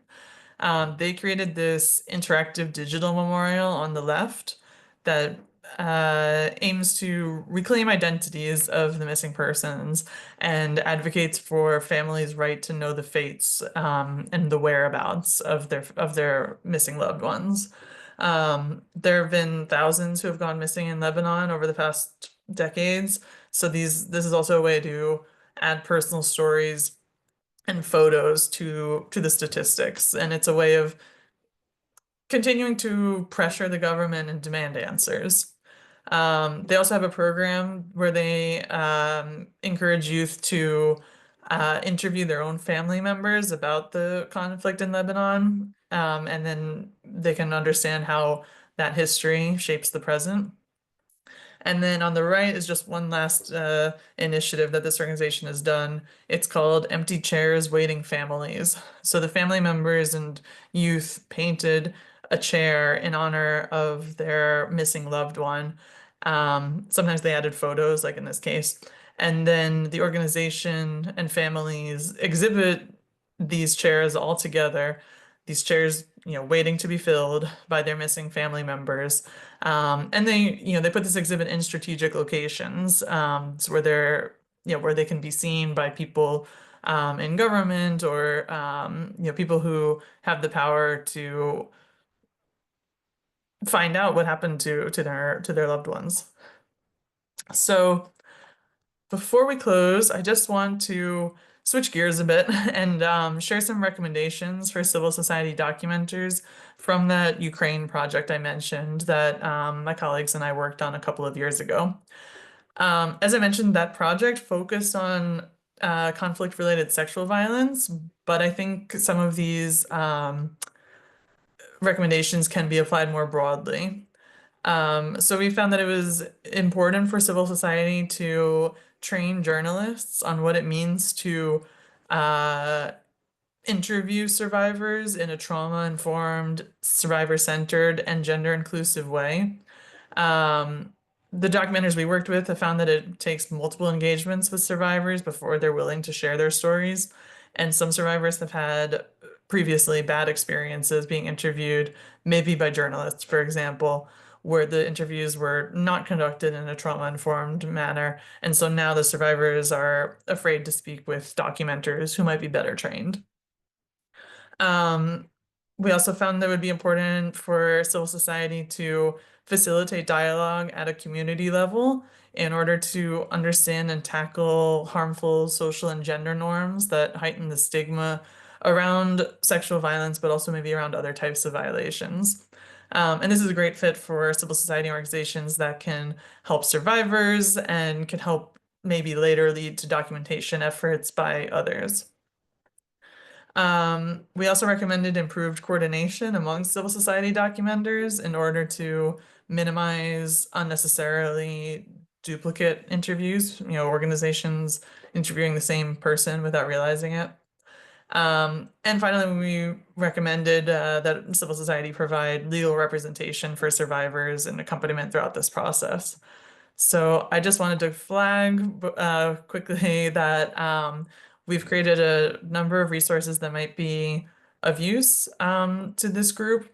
They created this interactive digital memorial on the left that aims to reclaim identities of the missing persons and advocates for families' right to know the fates and the whereabouts of their missing loved ones. There have been thousands who have gone missing in Lebanon over the past decades, so this is also a way to add personal stories and photos to the statistics, and it's a way of continuing to pressure the government and demand answers. They also have a program where they encourage youth to interview their own family members about the conflict in Lebanon, and then they can understand how that history shapes the present. And then on the right is just one last initiative that this organization has done. It's called Empty Chairs Waiting Families. So the family members and youth painted a chair in honor of their missing loved one. Sometimes they added photos, like in this case. And then the organization and families exhibit these chairs all together, these chairs, waiting to be filled by their missing family members. And they put this exhibit in strategic locations, so where they can be seen by people in government or people who have the power to find out what happened to their loved ones. So before we close, I just want to switch gears a bit and share some recommendations for civil society documenters from that Ukraine project I mentioned that my colleagues and I worked on a couple of years ago. As I mentioned, that project focused on conflict-related sexual violence, but I think some of these recommendations can be applied more broadly. So we found that it was important for civil society to train journalists on what it means to interview survivors in a trauma-informed, survivor-centered, and gender-inclusive way. The documenters we worked with have found that it takes multiple engagements with survivors before they're willing to share their stories. And some survivors have had previously bad experiences being interviewed, maybe by journalists, for example, where the interviews were not conducted in a trauma-informed manner. And so now the survivors are afraid to speak with documenters who might be better trained. We also found that it would be important for civil society to facilitate dialogue at a community level in order to understand and tackle harmful social and gender norms that heighten the stigma around sexual violence, but also maybe around other types of violations. And this is a great fit for civil society organizations that can help survivors and can help maybe later lead to documentation efforts by others. We also recommended improved coordination among civil society documenters in order to minimize unnecessarily duplicate interviews, organizations interviewing the same person without realizing it. And finally, we recommended that civil society provide legal representation for survivors and accompaniment throughout this process. So I just wanted to flag quickly that we've created a number of resources that might be of use to this group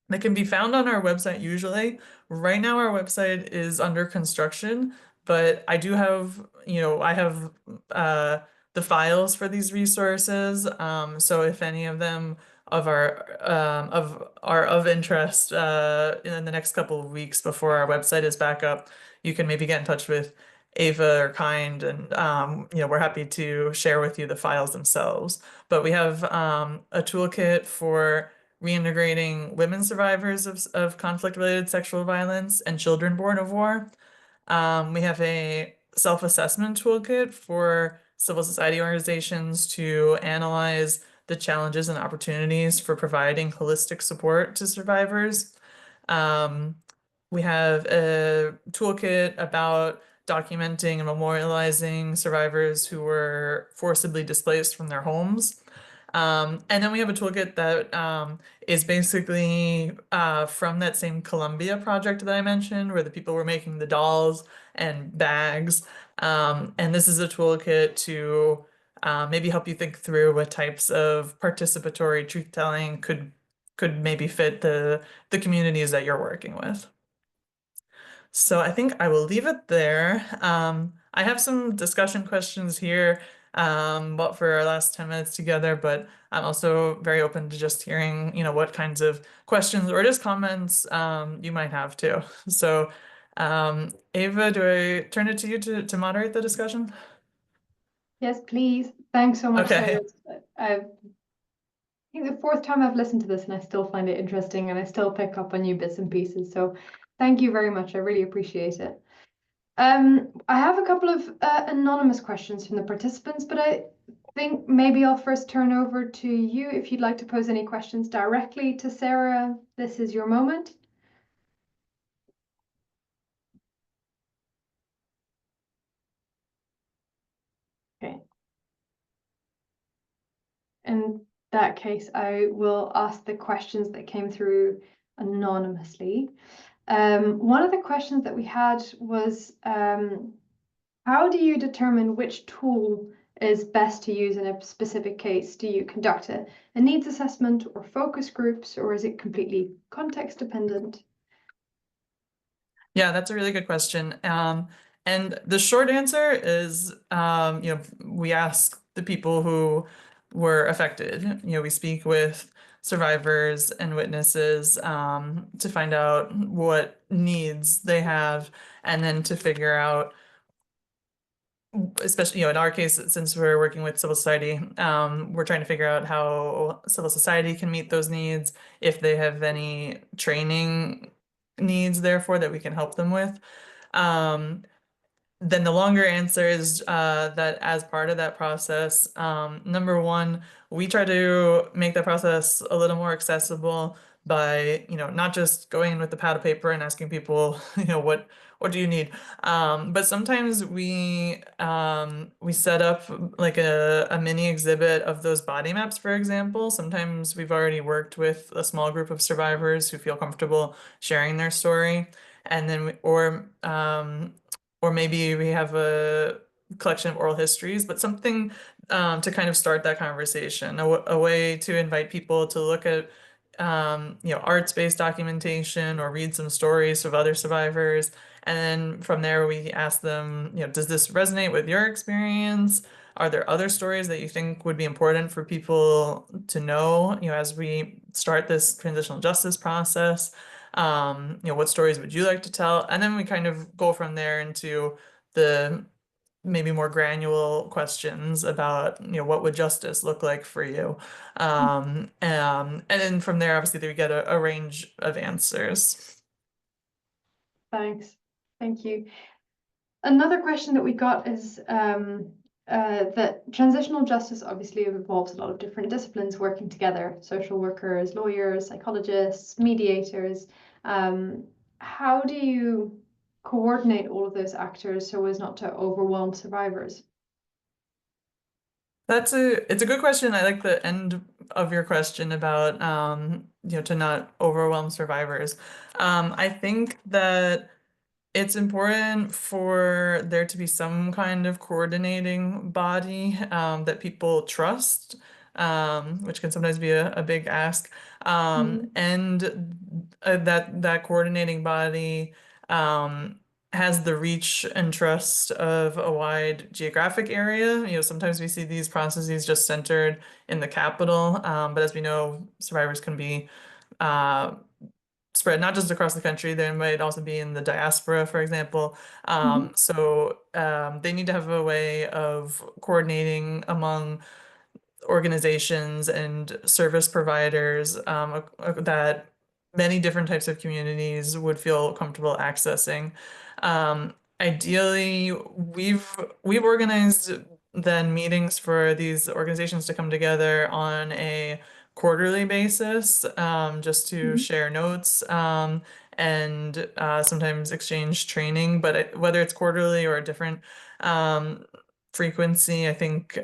that can be found on our website usually. Right now our website is under construction, but I do have, I have the files for these resources. So if any of them are of interest in the next couple of weeks before our website is back up, you can maybe get in touch with Ava or Kind, and we're happy to share with you the files themselves. But we have a toolkit for reintegrating women survivors of conflict-related sexual violence and children born of war. We have a self-assessment toolkit for civil society organizations to analyze the challenges and opportunities for providing holistic support to survivors. We have a toolkit about documenting and memorializing survivors who were forcibly displaced from their homes. And then we have a toolkit that is basically from that same Columbia project that I mentioned, where the people were making the dolls and bags. And this is a toolkit to maybe help you think through what types of participatory truth-telling could maybe fit the communities that you're working with. So I think I will leave it there. I have some discussion questions here, but for our last 10 minutes together, but I'm also very open to just hearing, what kinds of questions or just comments you might have too. So Ava, do I turn it to you to moderate the discussion? Yes, please. Thanks so much, Okay. Sarah. I think the fourth time I've listened to this and I still find it interesting and I still pick up on new bits and pieces. So thank you very much. I really appreciate it. I have a couple of anonymous questions from the participants, but I think maybe I'll first turn over to you if you'd like to pose any questions directly to Sarah. This is your moment. Okay. In that case, I will ask the questions that came through anonymously. One of the questions that we had was, how do you determine which tool is best to use in a specific case? Do you conduct a needs assessment or focus groups, or is it completely context dependent? Yeah, that's a really good question. And the short answer is, we ask the people who were affected. We speak with survivors and witnesses to find out what needs they have, and then to figure out, especially, in our case, since we're working with civil society, we're trying to figure out how civil society can meet those needs, if they have any training needs, therefore, that we can help them with. Um, then the longer answer is that as part of that process, number one, we try to make that process a little more accessible by, not just going in with the pad of paper and asking people, what do you need? But sometimes we set up like a mini exhibit of those body maps, for example. Sometimes we've already worked with a small group of survivors who feel comfortable sharing their story. And then, or maybe we have a collection of oral histories, but something to kind of start that conversation, a way to invite people to look at arts-based documentation or read some stories of other survivors. And then from there, we ask them, does this resonate with your experience? Are there other stories that you think would be important for people to know, as we start this transitional justice process? What stories would you like to tell? And then we kind of go from there into the maybe more granular questions about, what would justice look like for you? And then from there, obviously, we get a range of answers. Thanks. Thank you. Another question that we got is that transitional justice obviously involves a lot of different disciplines working together, social workers, lawyers, psychologists, mediators. How do you coordinate all of those actors so as not to overwhelm survivors? It's a good question. I like the end of your question about to not overwhelm survivors. I think that it's important for there to be some kind of coordinating body that people trust, which can sometimes be a big ask. And that coordinating body has the reach and trust of a wide geographic area. Sometimes we see these processes just centered in the capital, but as we know, survivors can be spread not just across the country, they might also be in the diaspora, for example. So they need to have a way of coordinating among organizations and service providers that many different types of communities would feel comfortable accessing. Ideally, we've organized then meetings for these organizations to come together on a quarterly basis, just to share notes and sometimes exchange training. But whether it's quarterly or a different frequency, I think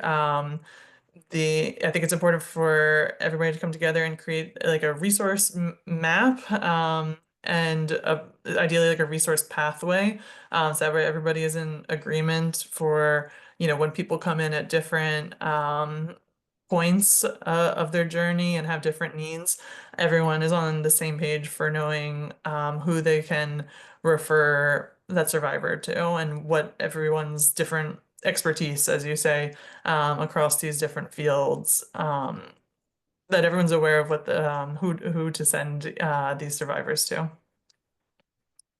I think it's important for everybody to come together and create like a resource map, and ideally like a resource pathway, so that way everybody is in agreement for, when people come in at different points of their journey and have different needs, everyone is on the same page for knowing who they can refer that survivor to and what everyone's different expertise, as you say, across these different fields, that everyone's aware of what the who to send these survivors to.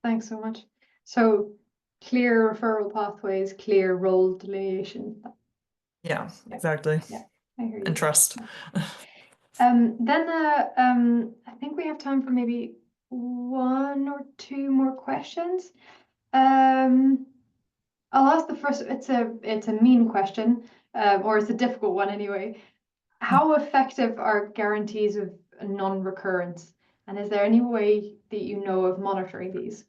Thanks so much. So clear referral pathways, clear role delineation. Yeah, exactly. Yeah, I hear you. And trust. I think we have time for maybe one or two more questions. I'll ask the first. It's a mean question, or it's a difficult one anyway. How effective are guarantees of non-recurrence, and is there any way that you know of monitoring these?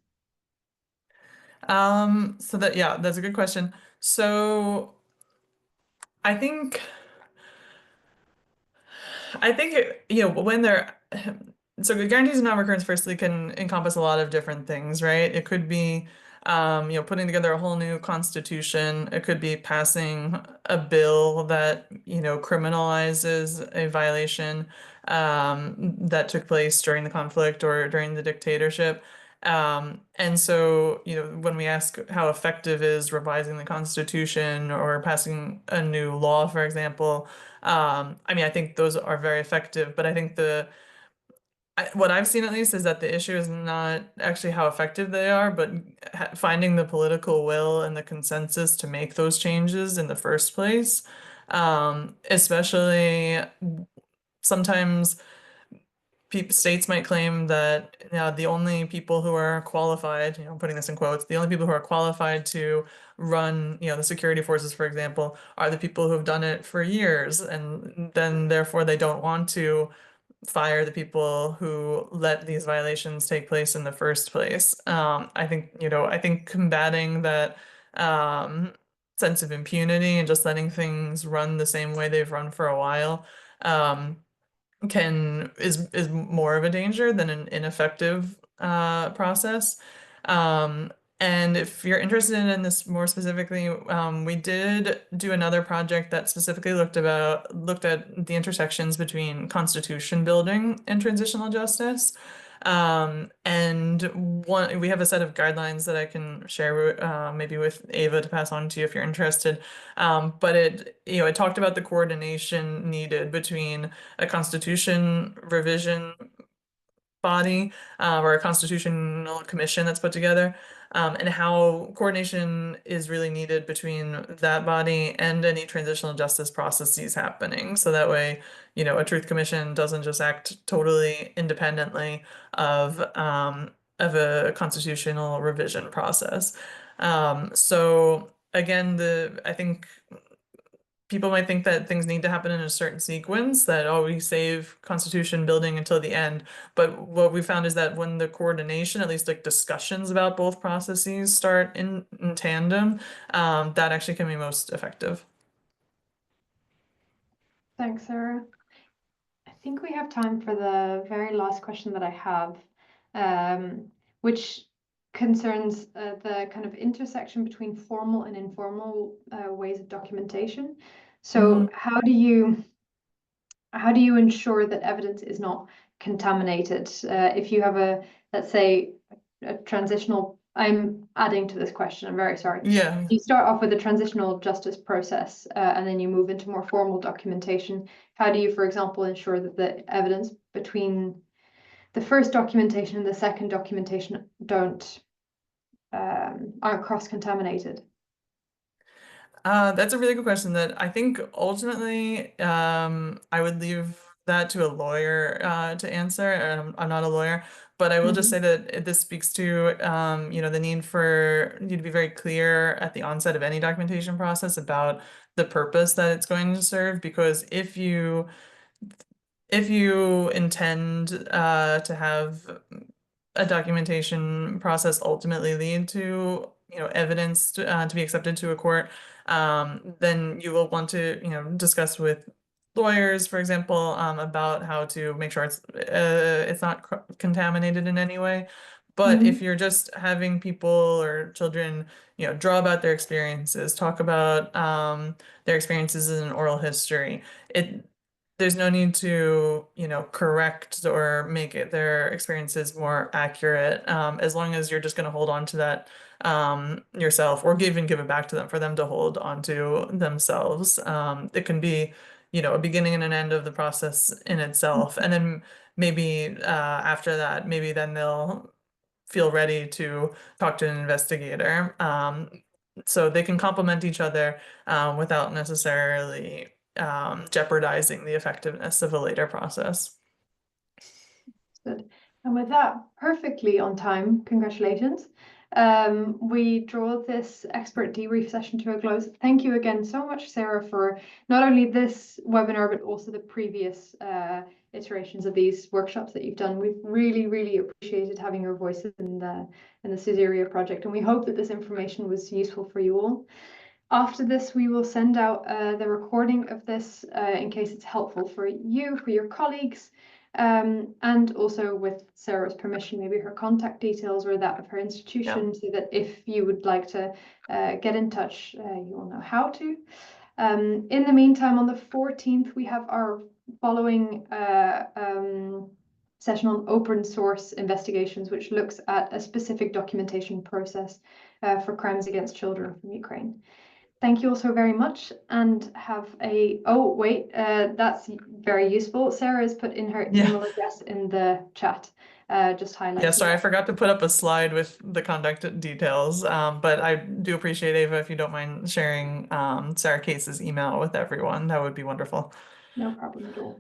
Yeah, that's a good question. So I think when they're so the guarantees of non-recurrence firstly can encompass a lot of different things, right? It could be putting together a whole new constitution. It could be passing a bill that, criminalizes a violation that took place during the conflict or during the dictatorship. And so, when we ask how effective is revising the Constitution or passing a new law, for example, I mean, I think those are very effective, but I think what I've seen at least is that the issue is not actually how effective they are, but finding the political will and the consensus to make those changes in the first place. Especially sometimes states might claim that the only people who are qualified, putting this in quotes, the only people who are qualified to run, the security forces, for example, are the people who have done it for years, and then therefore they don't want to fire the people who let these violations take place in the first place. I think combating that sense of impunity and just letting things run the same way they've run for a while, is more of a danger than an ineffective process. And if you're interested in this more specifically, we did do another project that specifically looked at the intersections between constitution building and transitional justice. And we have a set of guidelines that I can share maybe with Ava to pass on to you if you're interested. But it talked about the coordination needed between a constitution revision body or a constitutional commission that's put together, and how coordination is really needed between that body and any transitional justice processes happening. So that way, a truth commission doesn't just act totally independently of a constitutional revision process. So again, I think people might think that things need to happen in a certain sequence, that we save constitution building until the end. But what we found is that when the coordination, at least like discussions about both processes start in tandem, that actually can be most effective. Thanks, Sarah. I think we have time for the very last question that I have, which concerns the kind of intersection between formal and informal ways of documentation. So how do you ensure that evidence is not contaminated? If you have let's say, a transitional, I'm adding to this question, I'm very sorry. Yeah. You start off with a transitional justice process, and then you move into more formal documentation. How do you, for example, ensure that the evidence between the first documentation and the second documentation aren't cross-contaminated? That's a really good question that I think ultimately I would leave that to a lawyer to answer. I'm not a lawyer, but I will just say that this speaks to the need for you to be very clear at the onset of any documentation process about the purpose that it's going to serve. Because if you intend to have a documentation process ultimately lead to evidence to be accepted to a court, then you will want to discuss with lawyers, for example, about how to make sure it's not contaminated in any way. But if you're just having people or children, draw about their experiences, talk about their experiences in an oral history, there's no need to, correct or make their experiences more accurate, as long as you're just going to hold on to that yourself, or give it back to them for them to hold on to themselves. It can be, a beginning and an end of the process in itself. And then maybe after that, maybe then they'll feel ready to talk to an investigator. So they can complement each other without necessarily jeopardizing the effectiveness of a later process. Good. And with that, perfectly on time, congratulations. We draw this expert debrief session to a close. Thank you again so much, Sarah, for not only this webinar, but also the previous iterations of these workshops that you've done. We've really, really appreciated having your voice in the Caesarea project, and we hope that this information was useful for you all. After this, we will send out the recording of this in case it's helpful for you, for your colleagues, and also with Sarah's permission, maybe her contact details or that of her institution, so that if you would like to get in touch, you will know how to. In the meantime, on the 14th, we have our following session on open source investigations, which looks at a specific documentation process for crimes against children from Ukraine. Thank you all so very much, and have oh wait, that's very useful. Sarah has put in her email address in the chat, just highlighting. Yeah, sorry, I forgot to put up a slide with the contact details, but I do appreciate, Ava, if you don't mind sharing Sarah Case's email with everyone. That would be wonderful. No problem at all.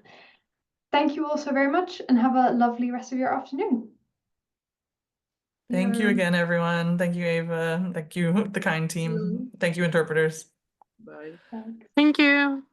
Thank you all so very much, and have a lovely rest of your afternoon. Thank you again, everyone. Thank you, Ava. Thank you, the kind team. Thank you, interpreters. Bye. Thanks. Thank you.